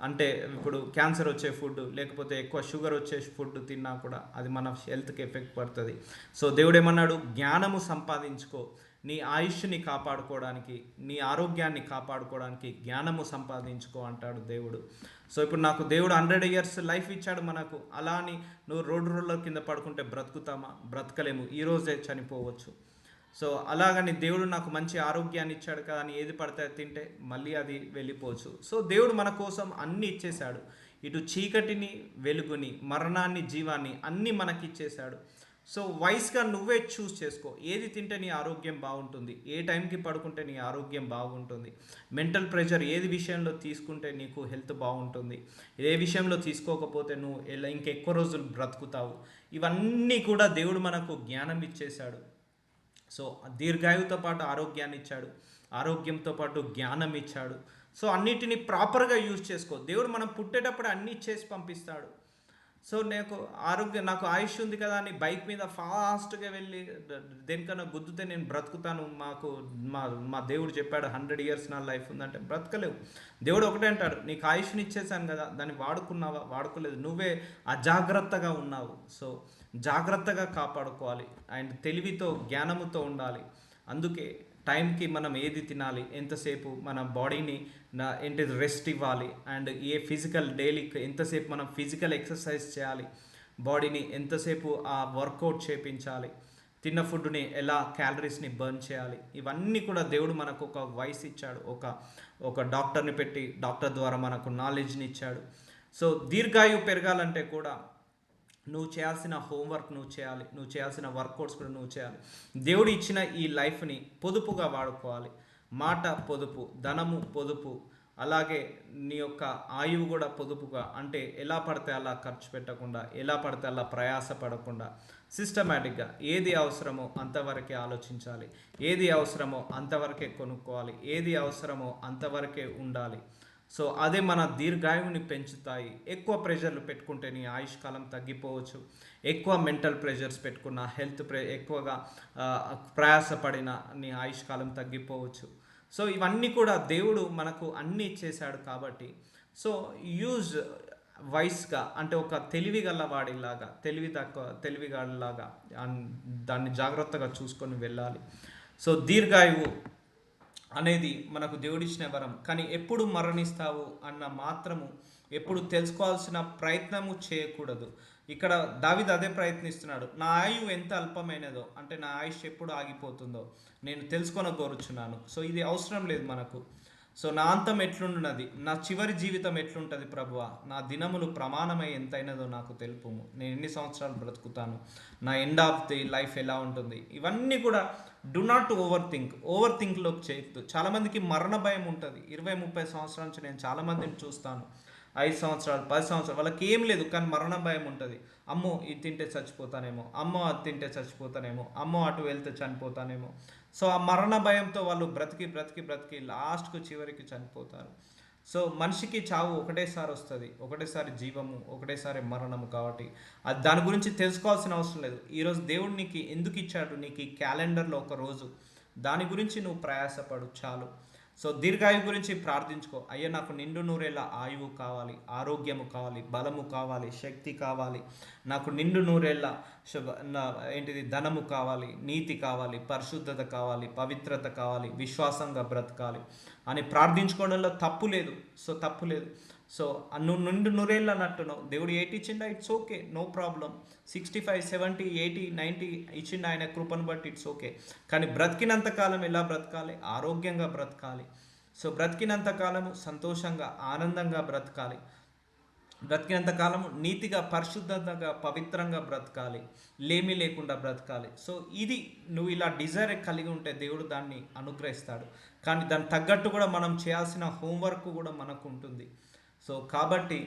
అంటే ఇప్పుడు క్యాన్సర్ వచ్చే ఫుడ్, లేకపోతే ఎక్కువ షుగర్ వచ్చే ఫుడ్ తిన్నా కూడా అది మన హెల్త్కి ఎఫెక్ట్ పడుతుంది. సో దేవుడు ఏమన్నాడు, జ్ఞానము సంపాదించుకో, నీ ఆయుష్ని కాపాడుకోవడానికి, నీ ఆరోగ్యాన్ని కాపాడుకోవడానికి జ్ఞానము సంపాదించుకో అంటాడు దేవుడు. సో ఇప్పుడు నాకు దేవుడు 100 years లైఫ్ ఇచ్చాడు మనకు. అలా అని నువ్వు రోలర్ కింద పడుకుంటే బ్రతుకుతామా? బ్రతకలేము, ఈరోజే చనిపోవచ్చు. సో అలాగని దేవుడు నాకు మంచి ఆరోగ్యాన్ని ఇచ్చాడు కదా అని ఏది పడితే తింటే మళ్ళీ అది వెళ్ళిపోవచ్చు. సో దేవుడు మన కోసం అన్నీ ఇచ్చేశాడు. ఇటు చీకటిని, వెలుగుని, మరణాన్ని, జీవాన్ని అన్నీ మనకి ఇచ్చేశాడు. సో వైస్గా నువ్వే చూస్ చేసుకో, ఏది తింటే నీ ఆరోగ్యం బాగుంటుంది, ఏ టైంకి పడుకుంటే నీ ఆరోగ్యం బాగుంటుంది, మెంటల్ ప్రెషర్ ఏది విషయంలో తీసుకుంటే నీకు హెల్త్ బాగుంటుంది, ఏ విషయంలో తీసుకోకపోతే నువ్వు ఇంకెక్కువ రోజులు బ్రతుకుతావు. ఇవన్నీ కూడా దేవుడు మనకు జ్ఞానం ఇచ్చేశాడు. సో దీర్ఘాయువుతో పాటు ఆరోగ్యాన్ని ఇచ్చాడు, ఆరోగ్యంతో పాటు జ్ఞానం ఇచ్చాడు. సో అన్నిటిని ప్రాపర్గా యూజ్ చేసుకో. దేవుడు మనం పుట్టేటప్పుడు అన్నీ ఇచ్చేసి పంపిస్తాడు. సో నాకు ఆయుష్ ఉంది కదా అని బైక్ మీద ఫాస్ట్గా వెళ్ళి దేనికన్నా గుద్దుతే నేను బ్రతుకుతాను, మా దేవుడు చెప్పాడు 100 years నా లైఫ్ ఉందంటే బ్రతకలేవు. దేవుడు ఒకటే అంటాడు, నీకు ఆయుష్ని ఇచ్చేసాను కదా, దాన్ని వాడుకున్నావా? వాడుకోలేదు, నువ్వే అజాగ్రత్తగా ఉన్నావు. సో జాగ్రత్తగా కాపాడుకోవాలి అండ్ తెలివితో, జ్ఞానముతో ఉండాలి. అందుకే టైంకి మనం ఏది తినాలి, ఎంతసేపు మన బాడీని ఏంటిది రెస్ట్ ఇవ్వాలి, అండ్ ఫిజికల్ డైలీ ఎంతసేపు మనం ఫిజికల్ ఎక్సర్సైజ్ చేయాలి, బాడీని ఎంతసేపు ఆ వర్కౌట్ చేయించాలి. తిన్న ఫుడ్ని ఎలా క్యాలరీస్ని బర్న్ చేయాలి, ఇవన్నీ కూడా దేవుడు మనకు ఒక వయసు ఇచ్చాడు, ఒక డాక్టర్ని పెట్టి డాక్టర్ ద్వారా మనకు నాలెడ్జ్ని ఇచ్చాడు. సో దీర్ఘాయువు పెరగాలంటే కూడా నువ్వు చేయాల్సిన హోంవర్క్ నువ్వు చేయాలి, నువ్వు చేయాల్సిన వర్కౌట్స్ కూడా నువ్వు చేయాలి. దేవుడు ఇచ్చిన ఈ లైఫ్ని పొదుపుగా వాడుకోవాలి. మాట పొదుపు, ధనము పొదుపు, అలాగే నీ యొక్క ఆయువు కూడా పొదుపుగా, అంటే ఎలా పడితే అలా ఖర్చు పెట్టకుండా, ఎలా పడితే అలా ప్రయాస పడకుండా సిస్టమేటిక్గా ఏది అవసరమో అంతవరకే ఆలోచించాలి, ఏది అవసరమో అంతవరకే కొనుక్కోవాలి, ఏది అవసరమో అంతవరకే ఉండాలి. సో అదే మన దీర్ఘాయువుని పెంచుతాయి. ఎక్కువ ప్రెషర్లు పెట్టుకుంటే నీ ఆయుష్కాలం తగ్గిపోవచ్చు. ఎక్కువ మెంటల్ ప్రెషర్స్ పెట్టుకున్న, ఎక్కువగా ప్రయాసపడిన నీ ఆయుష్కాలం తగ్గిపోవచ్చు. సో ఇవన్నీ కూడా దేవుడు మనకు అన్నీ ఇచ్చేశాడు కాబట్టి, సో యూజ్ వైస్గా, అంటే ఒక తెలివిగల వాడిలాగా, తెలివిగాడిలాగా దాన్ని జాగ్రత్తగా చూసుకొని వెళ్ళాలి. సో దీర్ఘాయువు అనేది మనకు దేవుడిచ్చిన వరం, కానీ ఎప్పుడు మరణిస్తావు అన్న మాత్రము ఎప్పుడు తెలుసుకోవాల్సిన ప్రయత్నము చేయకూడదు. ఇక్కడ దావీదు అదే ప్రయత్నిస్తున్నాడు. నా ఆయువు ఎంత అల్పమైనదో, అంటే నా ఆయుష్ ఎప్పుడు ఆగిపోతుందో నేను తెలుసుకొనగోరుచున్నాను. సో ఇది అవసరం లేదు మనకు. సో నా అంతం ఎట్లుండున్నది, నా చివరి జీవితం ఎట్లుంటుంది ప్రభువా, నా దినములు ప్రమాణమై ఎంతైనదో నాకు తెలుపుము, నేను ఎన్ని సంవత్సరాలు బ్రతుకుతాను, నా ఎండ్ ఆఫ్ ది లైఫ్ ఎలా ఉంటుంది, ఇవన్నీ కూడా డు నాట్ ఓవర్ థింక్లోకి చేయొద్దు. చాలామందికి మరణ భయం ఉంటుంది. 20-30 సంవత్సరాల నుంచి నేను చాలామందిని చూస్తాను, 5 సంవత్సరాలు 10 సంవత్సరాలు వాళ్ళకి ఏం లేదు, కానీ మరణ భయం ఉంటుంది. అమ్మో ఇది తింటే చచ్చిపోతానేమో, అమ్మో అది తింటే చచ్చిపోతానేమో, అమ్మో అటు వెళ్తే చనిపోతానేమో. సో ఆ మరణ భయంతో వాళ్ళు బ్రతికి బ్రతికి బ్రతికి లాస్ట్కు చివరికి చనిపోతారు. సో మనిషికి చావు ఒకటేసారి వస్తుంది, ఒకటేసారి జీవము, ఒకటేసారి మరణము. కాబట్టి అది దాని గురించి తెలుసుకోవాల్సిన అవసరం లేదు. ఈరోజు దేవుడు నీకు ఎందుకు ఇచ్చాడు, నీకు ఈ క్యాలెండర్లో ఒక రోజు, దాని గురించి నువ్వు ప్రయాసపడు చాలు. సో దీర్ఘాయువు గురించి ప్రార్థించుకో. అయ్యా నాకు నిండు నూరేళ్ళ ఆయువు కావాలి, ఆరోగ్యము కావాలి, బలము కావాలి, శక్తి కావాలి, నాకు నిండు నూరేళ్ళ ఏంటిది ధనము కావాలి, నీతి కావాలి, పరిశుద్ధత కావాలి, పవిత్రత కావాలి, విశ్వాసంగా బ్రతకాలి అని ప్రార్థించుకోవడంలో తప్పు లేదు. సో తప్పు లేదు. సో నువ్వు నిండు నూరేళ్ళు అన్నట్టున్నావు, దేవుడు 80 ఇచ్చిండా, ఇట్స్ ఓకే, నో ప్రాబ్లం. 65, 70, 80, 90 ఇచ్చిండు ఆయన కృపను బట్టి, ఇట్స్ ఓకే. కానీ బ్రతికినంతకాలం ఎలా బ్రతకాలి, ఆరోగ్యంగా బ్రతకాలి. సో బ్రతికినంతకాలము సంతోషంగా ఆనందంగా బ్రతకాలి, బ్రతికినంతకాలము నీతిగా పరిశుద్ధతగా పవిత్రంగా బ్రతకాలి, లేమి లేకుండా బ్రతకాలి. సో ఇది నువ్వు ఇలా డిజైర్ కలిగి ఉంటే దేవుడు దాన్ని అనుగ్రహిస్తాడు. కానీ దానికి తగ్గట్టు కూడా మనం చేయాల్సిన హోంవర్క్ కూడా మనకు ఉంటుంది. సో కాబట్టి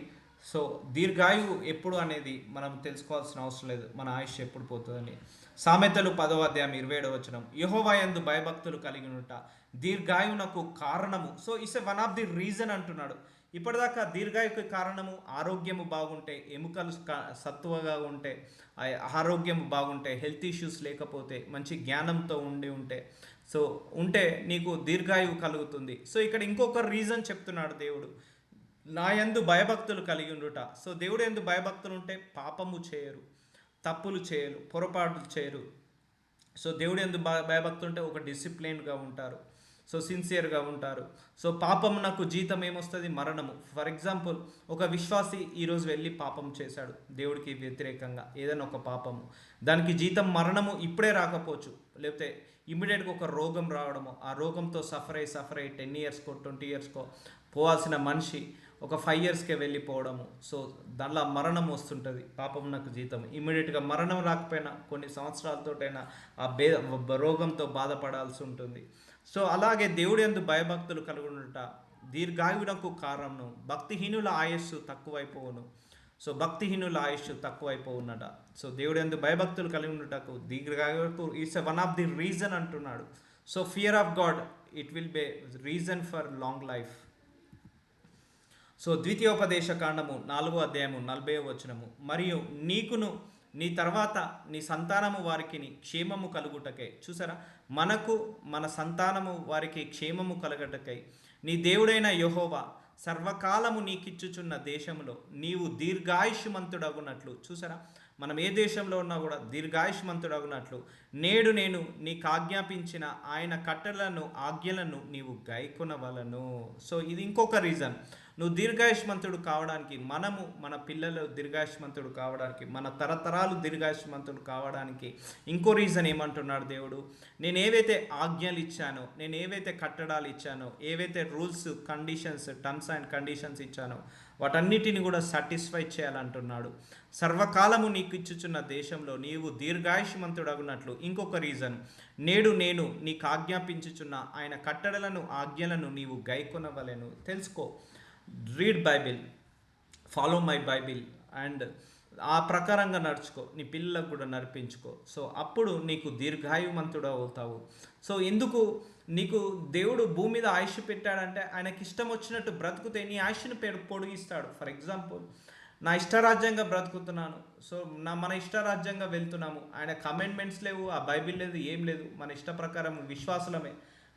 సో దీర్ఘాయువు ఎప్పుడు అనేది మనం తెలుసుకోవాల్సిన అవసరం లేదు, మన ఆయుష్ ఎప్పుడు పోతుందని. సామెతలు 10వ అధ్యాయం 27వ వచనం, యెహోవా యందు భయభక్తులు కలిగి ఉండుట దీర్ఘాయువునకు కారణము. So it's one of the reason అంటున్నాడు. ఇప్పటిదాకా దీర్ఘాయువుకి కారణము ఆరోగ్యము బాగుంటే, ఎముకలు సత్తువగా ఉంటే, ఆరోగ్యము బాగుంటే, హెల్త్ ఇష్యూస్ లేకపోతే, మంచి జ్ఞానంతో ఉంటే, సో ఉంటే నీకు దీర్ఘాయువు కలుగుతుంది. సో ఇక్కడ ఇంకొక రీజన్ చెప్తున్నాడు దేవుడు, నా యందు భయభక్తులు కలిగి ఉండుట. సో దేవుడు యందు భయభక్తులు ఉంటే పాపము చేయరు, తప్పులు చేయరు, పొరపాట్లు చేయరు. సో దేవుడు యందు భయభక్తులు ఉంటే ఒక డిసిప్లిన్గా ఉంటారు, సో సిన్సియర్గా ఉంటారు. సో పాపమునకు జీతం ఏమొస్తుంది, మరణము. ఫర్ ఎగ్జాంపుల్ ఒక విశ్వాసి ఈరోజు వెళ్ళి పాపం చేశాడు దేవుడికి వ్యతిరేకంగా, ఏదైనా ఒక పాపము, దానికి జీతం మరణము ఇప్పుడే రాకపోవచ్చు, లేకపోతే ఇమ్మీడియట్గా ఒక రోగం రావడము, ఆ రోగంతో సఫర్ అయ్యి 10 ఇయర్స్కో 20 ఇయర్స్కో పోవాల్సిన మనిషి ఒక 5 ఇయర్స్కే వెళ్ళిపోవడము. సో దానిలో మరణం వస్తుంటుంది. పాపం నాకు జీతం ఇమ్మీడియట్గా మరణం రాకపోయినా కొన్ని సంవత్సరాలతోటైనా ఆ రోగంతో బాధపడాల్సి ఉంటుంది. సో అలాగే దేవుడి యందు భయభక్తులు కలుగునుట దీర్ఘాయువునకు కారణం. భక్తిహీనుల ఆయుస్సు తక్కువైపోవును. సో భక్తిహీనుల ఆయుష్ తక్కువైపోవున్నట. సో దేవుడి యందు భయభక్తులు కలిగి ఉండటకు దీర్ఘాయువుకు it's one of the reason అంటున్నాడు. So fear of God it will be reason for long life. So ద్వితీయోపదేశ కాండము 4వ అధ్యాయము 40వ వచనము, మరియు నీకును నీ తర్వాత నీ సంతానము వారికి క్షేమము కలుగుటకై. చూసారా, మనకు మన సంతానము వారికి క్షేమము కలుగుటకై నీ దేవుడైన యెహోవా సర్వకాలము నీకిచ్చుచున్న దేశంలో నీవు దీర్ఘాయుష్మంతుడగునట్లు. చూసారా, మనం ఏ దేశంలో ఉన్నా కూడా దీర్ఘాయుష్మంతుడగునట్లు నేడు నేను నీకు ఆజ్ఞాపించిన ఆయన కట్టడలను ఆజ్ఞలను నీవు గైకొనవలను. సో ఇది ఇంకొక రీజన్. నువ్వు దీర్ఘాయుష్మంతుడు కావడానికి, మన పిల్లలు దీర్ఘాయుష్మంతుడు కావడానికి, మన తరతరాలు దీర్ఘాయుష్మంతుడు కావడానికి ఇంకో రీజన్ ఏమంటున్నాడు దేవుడు? నేను ఏవైతే ఆజ్ఞలు ఇచ్చానో, నేను ఏవైతే కట్టడాలు ఇచ్చానో, ఏవైతే rules, conditions, terms and conditions ఇచ్చానో వాటన్నిటిని కూడా సాటిస్ఫై చేయాలంటున్నాడు. సర్వకాలము నీకు ఇచ్చుచున్న దేశంలో నీవు దీర్ఘాయుష్మంతుడగునట్లు ఇంకొక రీజన్, నేడు నేను నీకు ఆజ్ఞాపించుచున్న ఆయన కట్టడలను, ఆజ్ఞలను నీవు గైకొనవలెను. తెలుసుకో, read Bible, follow my Bible and ఆ ప్రకారంగా నడుచుకో, నీ పిల్లలకు కూడా నడిపించుకో. సో అప్పుడు నీకు దీర్ఘాయుమంతుడు అవుతావు. సో ఎందుకు నీకు దేవుడు భూమి మీద ఆయుష్ పెట్టాడంటే ఆయనకి ఇష్టం వచ్చినట్టు బ్రతుకుతే నీ ఆయుష్ని పొడిగిస్తాడు. ఫర్ ఎగ్జాంపుల్, నా ఇష్టరాజ్యంగా బ్రతుకుతున్నాను, సో మన ఇష్టరాజ్యంగా వెళ్తున్నాము, ఆయన కమెంట్మెంట్స్ లేవు, ఆ బైబిల్ లేదు, ఏం లేదు, మన ఇష్ట ప్రకారం విశ్వాసలమే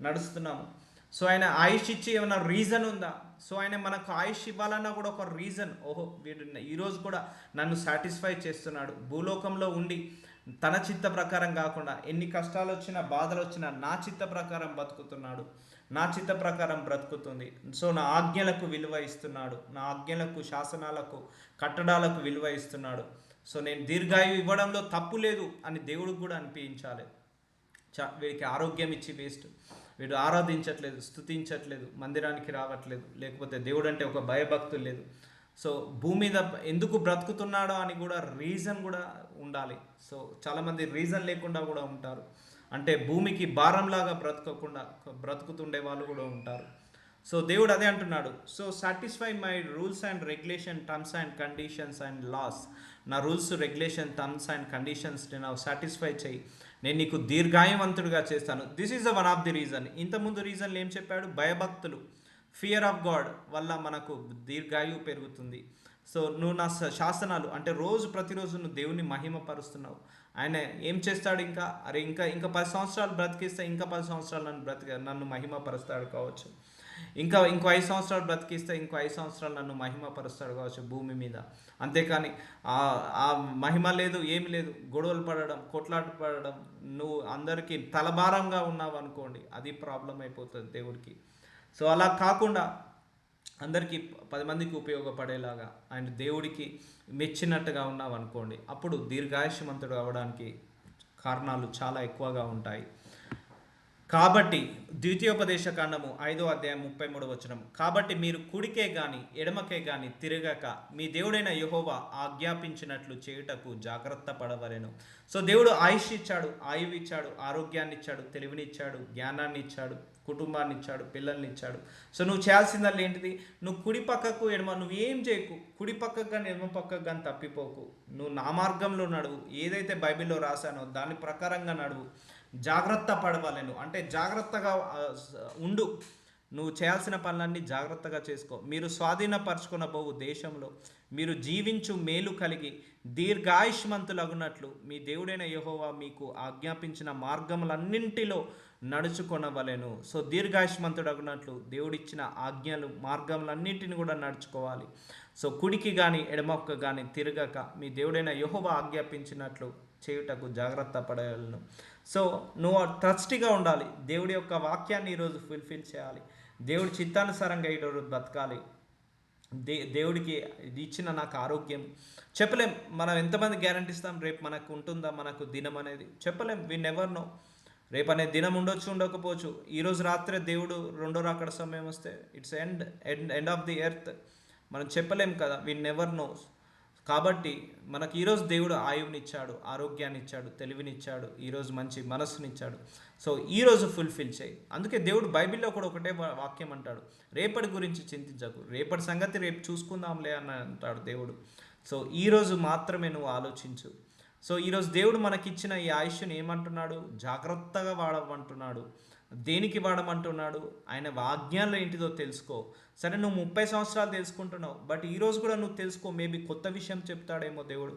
నడుస్తున్నాము. సో ఆయన ఆయుష్ ఇచ్చి ఏమైనా రీజన్ ఉందా? సో ఆయన మనకు ఆయుష్ ఇవ్వాలన్నా కూడా ఒక రీజన్, ఓహో వీడు ఈరోజు కూడా నన్ను సాటిస్ఫై చేస్తున్నాడు, భూలోకంలో ఉండి తన చిత్త ప్రకారం కాకుండా ఎన్ని కష్టాలు వచ్చినా, బాధలు వచ్చినా నా చిత్త ప్రకారం బతుకుతున్నాడు, నా చిత్త ప్రకారం బ్రతుకుతుంది. సో నా ఆజ్ఞలకు విలువ ఇస్తున్నాడు, నా ఆజ్ఞలకు, శాసనాలకు, కట్టడాలకు విలువ ఇస్తున్నాడు. సో నేను దీర్ఘాయు ఇవ్వడంలో తప్పు లేదు అని దేవుడికి కూడా అనిపించాలి. వీడికి ఆరోగ్యం ఇచ్చి వేస్ట్, వీడు ఆరాధించట్లేదు, స్తుతించట్లేదు, మందిరానికి రావట్లేదు, లేకపోతే దేవుడు అంటే ఒక భయభక్తులు లేదు. సో భూమి మీద ఎందుకు బ్రతుకుతున్నాడో అని కూడా రీజన్ కూడా ఉండాలి. సో చాలామంది రీజన్ లేకుండా కూడా ఉంటారు, అంటే భూమికి భారంలాగా బ్రతుకుతుండే వాళ్ళు కూడా ఉంటారు. సో దేవుడు అదే అంటున్నాడు, so satisfy my rules and regulation, terms and conditions and laws. నా rules, regulation, terms and conditions నేను సాటిస్ఫై చేయి, నేను నీకు దీర్ఘాయువంతుడిగా చేస్తాను. This is one of the reason. ఇంతకుముందు రీజన్లు ఏం చెప్పాడు? భయభక్తులు, ఫియర్ ఆఫ్ గాడ్ వల్ల మనకు దీర్ఘాయువు పెరుగుతుంది. సో నువ్వు నా శాసనాలు అంటే ప్రతిరోజు నువ్వు దేవుని మహిమపరుస్తున్నావు. ఆయన ఏం చేస్తాడు? ఇంకా 10 సంవత్సరాలు బ్రతికిస్తే ఇంకా 10 సంవత్సరాలు నన్ను మహిమపరుస్తాడు కావచ్చు, ఇంకో 5 సంవత్సరాలు బ్రతికిస్తే ఇంకో 5 సంవత్సరాలు నన్ను మహిమపరుస్తాడు కావచ్చు భూమి మీద. అంతేకాని ఆ మహిమ లేదు, ఏమి లేదు, గొడవలు పడడం, కొట్లాట పడడం, నువ్వు అందరికీ తలభారంగా ఉన్నావు అనుకోండి, అది ప్రాబ్లం అయిపోతుంది దేవుడికి. సో అలా కాకుండా అందరికీ 10 మందికి ఉపయోగపడేలాగా అండ్ దేవుడికి మెచ్చినట్టుగా ఉన్నావు అనుకోండి, అప్పుడు దీర్ఘాయుష్మంతుడు అవ్వడానికి కారణాలు చాలా ఎక్కువగా ఉంటాయి. కాబట్టి ద్వితీయోపదేశకాండము 5వ అధ్యాయం 33వ వచనం, కాబట్టి మీరు కుడికే గాని ఎడమకే గాని తిరగక మీ దేవుడైన యెహోవా ఆజ్ఞాపించినట్లు చేయుటకు జాగ్రత్త పడవలెను. సో దేవుడు ఆయుష్ ఇచ్చాడు, ఆయువు ఇచ్చాడు, ఆరోగ్యాన్ని ఇచ్చాడు, తెలివినిచ్చాడు, జ్ఞానాన్ని ఇచ్చాడు, కుటుంబాన్ని ఇచ్చాడు, పిల్లల్ని ఇచ్చాడు. సో నువ్వు చేయాల్సిందల్లా ఏంటిది? నువ్వు కుడి పక్కకు ఎడమ నువ్వు ఏం చేయకు, కుడి పక్కకు కానీ ఎడమ పక్కకు కానీ తప్పిపోకు, నువ్వు నా మార్గంలో నడువు, ఏదైతే బైబిల్లో రాశానో దాని ప్రకారంగా నడువు, జాగ్రత్త పడవలెను అంటే జాగ్రత్తగా ఉండు, నువ్వు చేయాల్సిన పనులన్నీ జాగ్రత్తగా చేసుకో. మీరు స్వాధీనపరచుకొనబోవు దేశంలో మీరు జీవించు మేలు కలిగి దీర్ఘాయుష్మంతులగునట్లు మీ దేవుడైన యెహోవా మీకు ఆజ్ఞాపించిన మార్గములన్నింటిలో నడుచుకొనవలెను. సో దీర్ఘాయుష్మంతుడగునట్లు దేవుడిచ్చిన ఆజ్ఞలు, మార్గములన్నింటిని కూడా నడుచుకోవాలి. సో కుడికి కానీ ఎడమకు కానీ తిరగక మీ దేవుడైన యెహోవా ఆజ్ఞాపించినట్లు చేయుటకు జాగ్రత్త పడవలెను. సో నువ్వు ట్రస్టీగా ఉండాలి, దేవుడి యొక్క వాక్యాన్ని ఈరోజు ఫుల్ఫిల్ చేయాలి, దేవుడి చిత్తానుసారంగా ఈరోజు బతకాలి. దేవుడికి ఇచ్చిన నాకు ఆరోగ్యం చెప్పలేం, మనం ఎంతమంది గ్యారంటీ ఇస్తాం రేపు మనకు ఉంటుందా మనకు దినం అనేది? చెప్పలేం, వి నెవర్ నో. రేపు అనే దినం ఉండొచ్చు, ఉండకపోవచ్చు. ఈరోజు రాత్రే దేవుడు రెండో రాకడ సమయం వస్తే it's end of the earth, మనం చెప్పలేం కదా, వి నెవర్ నోస్. కాబట్టి మనకు ఈరోజు దేవుడు ఆయువునిచ్చాడు, ఆరోగ్యాన్ని ఇచ్చాడు, తెలివినిచ్చాడు, ఈరోజు మంచి మనస్సునిచ్చాడు. సో ఈరోజు ఫుల్ఫిల్ చేయి. అందుకే దేవుడు బైబిల్లో కూడా ఒకటే వాక్యం అంటాడు, రేపటి గురించి చింతించకు, రేపటి సంగతి రేపు చూసుకుందాంలే అని అంటాడు దేవుడు. సో ఈరోజు మాత్రమే నువ్వు ఆలోచించు. సో ఈరోజు దేవుడు మనకిచ్చిన ఈ ఆయుష్ని ఏమంటున్నాడు? జాగ్రత్తగా వాడమంటున్నాడు. దేనికి వాడమంటున్నాడు? ఆయన ఆజ్ఞలు ఏంటిదో తెలుసుకో. సరే నువ్వు 30 సంవత్సరాలు తెలుసుకుంటున్నావు, బట్ ఈరోజు కూడా నువ్వు తెలుసుకో, మేబీ కొత్త విషయం చెప్తాడేమో దేవుడు.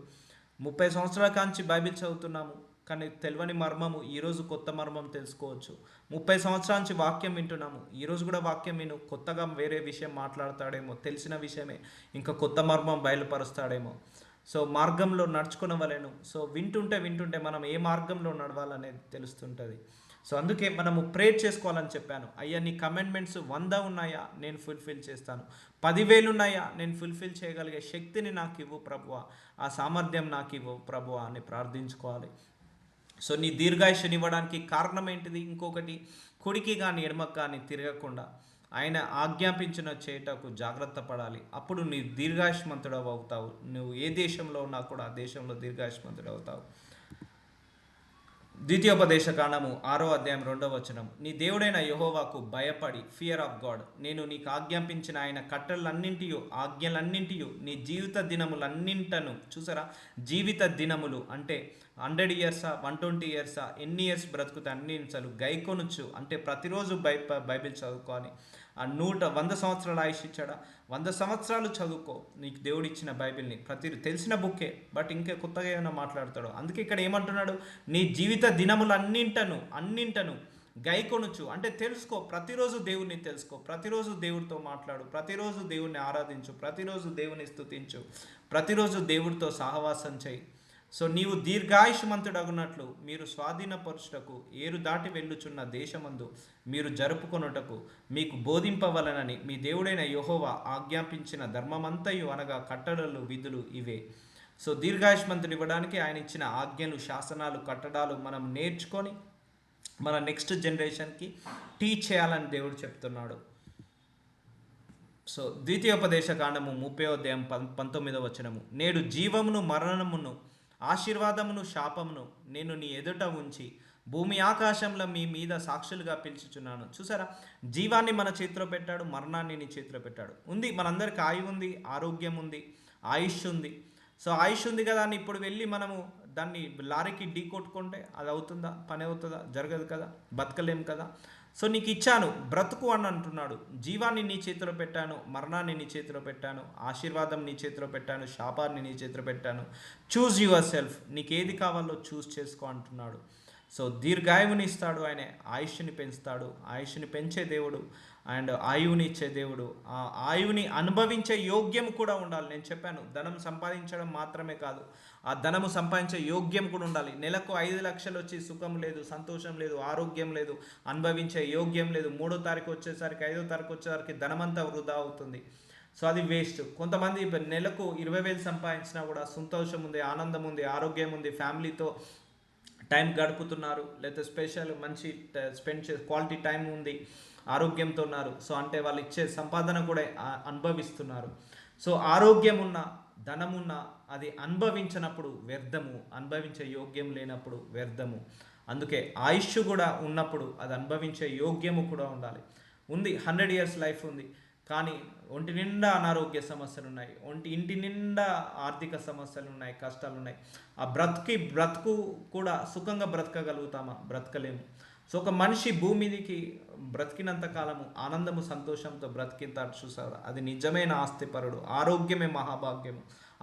30 సంవత్సరాల కాంచి బైబిల్ చదువుతున్నాము, కానీ తెలియని మర్మము ఈరోజు కొత్త మర్మం తెలుసుకోవచ్చు. 30 సంవత్సరాల నుంచి వాక్యం వింటున్నాము, ఈరోజు కూడా వాక్యం విను, కొత్తగా వేరే విషయం మాట్లాడతాడేమో, తెలిసిన విషయమే ఇంకా కొత్త మర్మం బయలుపరుస్తాడేమో. సో మార్గంలో నడుచుకునవలెను. సో వింటుంటే మనం ఏ మార్గంలో నడవాలనేది తెలుస్తుంటుంది. సో అందుకే మనము ప్రేర్ చేసుకోవాలని చెప్పాను. అయ్యా నీ కమెంట్మెంట్స్ 100 ఉన్నాయా, నేను ఫుల్ఫిల్ చేస్తాను. 10,000 ఉన్నాయా, నేను ఫుల్ఫిల్ చేయగలిగే శక్తిని నాకు ఇవ్వు ప్రభువా, ఆ సామర్థ్యం నాకు ఇవ్వు ప్రభువా అని ప్రార్థించుకోవాలి. సో నీ దీర్ఘాయుష్నివ్వడానికి కారణం ఏంటిది? ఇంకొకటి, కుడికి కానీ ఎడమకు కానీ తిరగకుండా ఆయన ఆజ్ఞాపించిన చేటకు జాగ్రత్త పడాలి. అప్పుడు నీ దీర్ఘాయుష్మంతుడు అవుతావు. నువ్వు ఏ దేశంలో ఉన్నా కూడా ఆ దేశంలో దీర్ఘాయుష్మంతుడు అవుతావు. ద్వితీయోపదేశ కాండము 6వ అధ్యాయం 2వ వచనం, నీ దేవుడైన యెహోవాకు భయపడి, ఫియర్ ఆఫ్ గాడ్, నేను నీకు ఆజ్ఞాపించిన ఆయన కట్టలన్నింటియు ఆజ్ఞలన్నింటియు నీ జీవిత దినములన్నింటను, చూసారా, జీవిత దినములు అంటే 100 ఇయర్సా 120 ఇయర్సా, ఎన్ని ఇయర్స్ బ్రతుకుతే అన్ని నిమిషాలు గైకొనొచ్చు అంటే ప్రతిరోజు బైబిల్ చదువుకోవాలి. ఆ 100 సంవత్సరాల ఆయుష్ ఇచ్చాడా, 100 సంవత్సరాలు చదువుకో నీకు దేవుడు ఇచ్చిన బైబిల్ని. తెలిసిన బుక్కే, బట్ ఇంకా కొత్తగా ఏమైనా మాట్లాడతాడు. అందుకే ఇక్కడ ఏమంటున్నాడు, నీ జీవిత దినములు అన్నింటను గైకొనొచ్చు అంటే తెలుసుకో, ప్రతిరోజు దేవుణ్ణి తెలుసుకో, ప్రతిరోజు దేవుడితో మాట్లాడు, ప్రతిరోజు దేవుణ్ణి ఆరాధించు, ప్రతిరోజు దేవుని స్తుతించు, ప్రతిరోజు దేవుడితో సహవాసం చేయి. సో నీవు దీర్ఘాయుష్మంతుడగునట్లు మీరు స్వాధీనపరుచుటకు ఏరు దాటి వెళ్ళుచున్న దేశమందు మీరు జరుపుకొనుటకు మీకు బోధింపవలనని మీ దేవుడైన యెహోవా ఆజ్ఞాపించిన ధర్మమంతయు అనగా కట్టడలు విధులు ఇవే. సో దీర్ఘాయుష్మంతుడు ఇవ్వడానికి ఆయన ఇచ్చిన ఆజ్ఞలు, శాసనాలు, కట్టడాలు మనం నేర్చుకొని మన నెక్స్ట్ జనరేషన్కి టీచ్ చేయాలని దేవుడు చెప్తున్నాడు. సో ద్వితీయోపదేశ కాండము 30వ అధ్యాయం 19వ వచనము, నేడు జీవమును మరణమును ఆశీర్వాదమును శాపమును నేను నీ ఎదుట ఉంచి భూమి ఆకాశంలో మీ మీద సాక్షులుగా పిలుచుచున్నాను. చూసారా, జీవాన్ని మన చేతిలో పెట్టాడు, మరణాన్ని నీ చేతిలో పెట్టాడు. ఉంది మనందరికి ఆయువు ఉంది, ఆరోగ్యం ఉంది, ఆయుష్ ఉంది. సో ఆయుష్ ఉంది కదా అని ఇప్పుడు వెళ్ళి మనము దాన్ని లారీకి ఢీ కొట్టుకుంటే అది అవుతుందా? పని అవుతుందా? జరగదు కదా, బతకలేం కదా. సో నీకు ఇచ్చాను, బ్రతుకు అని అంటున్నాడు. జీవాన్ని నీ చేతిలో పెట్టాను, మరణాన్ని నీ చేతిలో పెట్టాను, ఆశీర్వాదం నీ చేతిలో పెట్టాను, శాపాన్ని నీ చేతిలో పెట్టాను. చూజ్ యువర్ సెల్ఫ్, నీకు ఏది కావాలో చూస్ చేసుకో అంటున్నాడు. సో దీర్ఘాయువుని ఇస్తాడు ఆయన, ఆయుష్ని పెంచుతాడు, ఆయుష్ని పెంచే దేవుడు అండ్ ఆయువుని ఇచ్చే దేవుడు. ఆ ఆయువుని అనుభవించే యోగ్యం కూడా ఉండాలి. నేను చెప్పాను, ధనం సంపాదించడం మాత్రమే కాదు, ఆ ధనము సంపాదించే యోగ్యం కూడా ఉండాలి. నెలకు 5 లక్షలు వచ్చి సుఖం లేదు, సంతోషం లేదు, ఆరోగ్యం లేదు, అనుభవించే యోగ్యం లేదు. 3వ తారీఖు వచ్చేసరికి 5వ తారీఖు వచ్చేసరికి ధనమంతా వృధా అవుతుంది. సో అది వేస్ట్. కొంతమంది నెలకు 20,000 సంపాదించినా కూడా సంతోషం ఉంది, ఆనందం ఉంది, ఆరోగ్యం ఉంది, ఫ్యామిలీతో టైం గడుపుతున్నారు, లేదా స్పెషల్ మంచి స్పెండ్ క్వాలిటీ టైం ఉంది, ఆరోగ్యంతో ఉన్నారు. సో అంటే వాళ్ళు ఇచ్చే సంపాదన కూడా అనుభవిస్తున్నారు. సో ఆరోగ్యం ఉన్న, ధనమున్న అది అనుభవించినప్పుడు వ్యర్థము, అనుభవించే యోగ్యం లేనప్పుడు వ్యర్థము. అందుకే ఆయుష్ కూడా ఉన్నప్పుడు అది అనుభవించే యోగ్యము కూడా ఉండాలి. ఉంది 100 ఇయర్స్ లైఫ్ ఉంది, కానీ ఒంటి నిండా అనారోగ్య సమస్యలు ఉన్నాయి, ఇంటి నిండా ఆర్థిక సమస్యలు ఉన్నాయి, కష్టాలు ఉన్నాయి. ఆ బ్రతుకు కూడా సుఖంగా బ్రతకగలుగుతామా? బ్రతకలేము. సో ఒక మనిషి భూమికి బ్రతికినంత కాలము ఆనందము సంతోషంతో బ్రతికింతాడు, చూసారా, అది నిజమైన ఆస్తిపరుడు. ఆరోగ్యమే మహాభాగ్యము,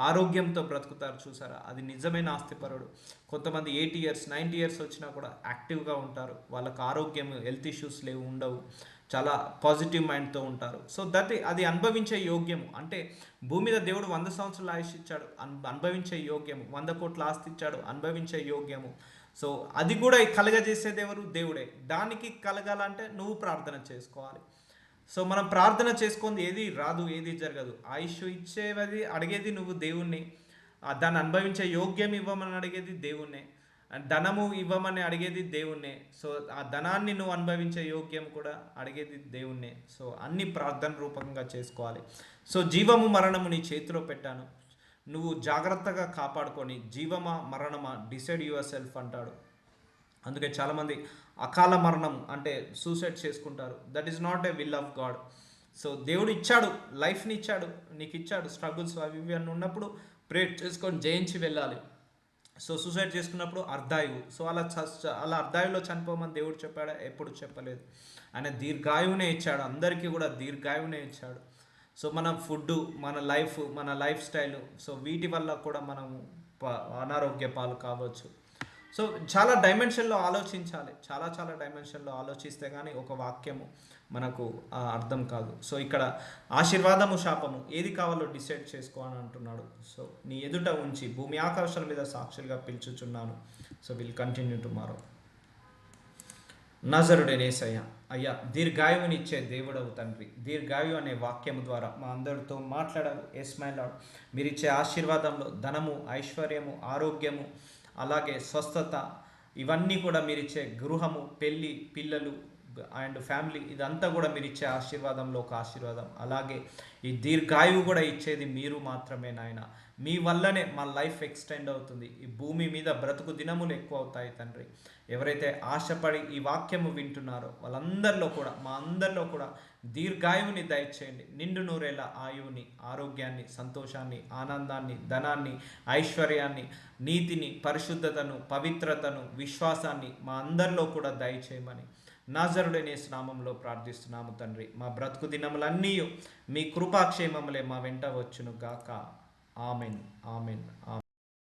ఆరోగ్యంతో బ్రతుకుతారు, చూసారా, అది నిజమైన ఆస్తిపరుడు. కొంతమంది 80 ఇయర్స్ 90 ఇయర్స్ వచ్చినా కూడా యాక్టివ్గా ఉంటారు, వాళ్ళకి ఆరోగ్యం, హెల్త్ ఇష్యూస్ ఉండవు, చాలా పాజిటివ్ మైండ్తో ఉంటారు. సో అది అనుభవించే యోగ్యము. అంటే భూమి మీద దేవుడు 100 సంవత్సరాలు ఆయుష్ ఇచ్చాడు, అనుభవించే యోగ్యము. 100 కోట్ల ఆస్తి ఇచ్చాడు, అనుభవించే యోగ్యము. సో అది కూడా కలగజేసేది ఎవరు? దేవుడే. దానికి కలగాలంటే నువ్వు ప్రార్థన చేసుకోవాలి. సో మనం ప్రార్థన చేసుకుంది ఏది రాదు, ఏది జరగదు. ఆయుష్ ఇచ్చేది అడిగేది నువ్వు దేవుణ్ణి, దాన్ని అనుభవించే యోగ్యం ఇవ్వమని అడిగేది దేవుణ్ణే, ధనము ఇవ్వమని అడిగేది దేవుణ్ణే. సో ఆ ధనాన్ని నువ్వు అనుభవించే యోగ్యం కూడా అడిగేది దేవుణ్ణే. సో అన్ని ప్రార్థన రూపంగా చేసుకోవాలి. సో జీవము మరణము నీ చేతిలో పెట్టాను, నువ్వు జాగ్రత్తగా కాపాడుకొని జీవమా మరణమా డిసైడ్ యువర్ సెల్ఫ్ అంటాడు. అందుకే చాలామంది అకాల మరణం అంటే సూసైడ్ చేసుకుంటారు. That is not a will of God. So దేవుడు ఇచ్చాడు, లైఫ్ని ఇచ్చాడు, నీకు ఇచ్చాడు, స్ట్రగుల్స్ అవి ఇవి అని ఉన్నప్పుడు ప్రేర్ చేసుకొని జయించి వెళ్ళాలి. సో సూసైడ్ చేసుకున్నప్పుడు అర్ధాయువు. సో అలా అర్ధాయువులో చనిపోమని దేవుడు చెప్పాడా? ఎప్పుడు చెప్పలేదు. ఆయన దీర్ఘాయువునే ఇచ్చాడు, అందరికీ కూడా దీర్ఘాయువునే ఇచ్చాడు. సో మన ఫుడ్, మన లైఫ్ స్టైల్, సో వీటి వల్ల కూడా మనము అనారోగ్య పాలు కావచ్చు. సో చాలా డైమెన్షన్లో ఆలోచించాలి, చాలా డైమెన్షన్లో ఆలోచిస్తే కానీ ఒక వాక్యము మనకు అర్థం కాదు. సో ఇక్కడ ఆశీర్వాదము శాపము ఏది కావాలో డిసైడ్ చేసుకో అని అంటున్నాడు. సో నీ ఎదుట ఉంచి భూమి ఆకాశాల మీద సాక్షులుగా పిలుచుచున్నాను. So will continue tomorrow. నజరుడనేసయ్య అయ్యా, దీర్ఘాయువునిచ్చే దేవుడవు తండ్రి. దీర్ఘాయు అనే వాక్యము ద్వారా మా అందరితో మాట్లాడారు. ఎస్ మై లార్డ్, మీరిచ్చే ఆశీర్వాదంలో ధనము, ఐశ్వర్యము, ఆరోగ్యము, అలాగే స్వస్థత, ఇవన్నీ కూడా మీరిచ్చే గృహము, పెళ్ళి, పిల్లలు అండ్ ఫ్యామిలీ, ఇదంతా కూడా మీరు ఇచ్చే ఆశీర్వాదంలో ఒక ఆశీర్వాదం. అలాగే ఈ దీర్ఘాయువు కూడా ఇచ్చేది మీరు మాత్రమే నాయన. మీ వల్లనే మా లైఫ్ ఎక్స్టెండ్ అవుతుంది. ఈ భూమి మీద బ్రతుకు దినములు ఎక్కువ అవుతాయి తండ్రి. ఎవరైతే ఆశపడి ఈ వాక్యము వింటున్నారో వాళ్ళందరిలో కూడా, మా అందరిలో కూడా దీర్ఘాయువుని దయచేయండి. నిండు నూరేళ్ల ఆయువుని, ఆరోగ్యాన్ని, సంతోషాన్ని, ఆనందాన్ని, ధనాన్ని, ఐశ్వర్యాన్ని, నీతిని, పరిశుద్ధతను, పవిత్రతను, విశ్వాసాన్ని మా అందరిలో కూడా దయచేయమని నాజరుడైన యేసు నామములో ప్రార్థిస్తున్నాము తండ్రి. మా బ్రతుకు దినములన్నీ మీ కృపాక్షేమములే మా వెంట వచ్చును గాక. Amen, amen, amen.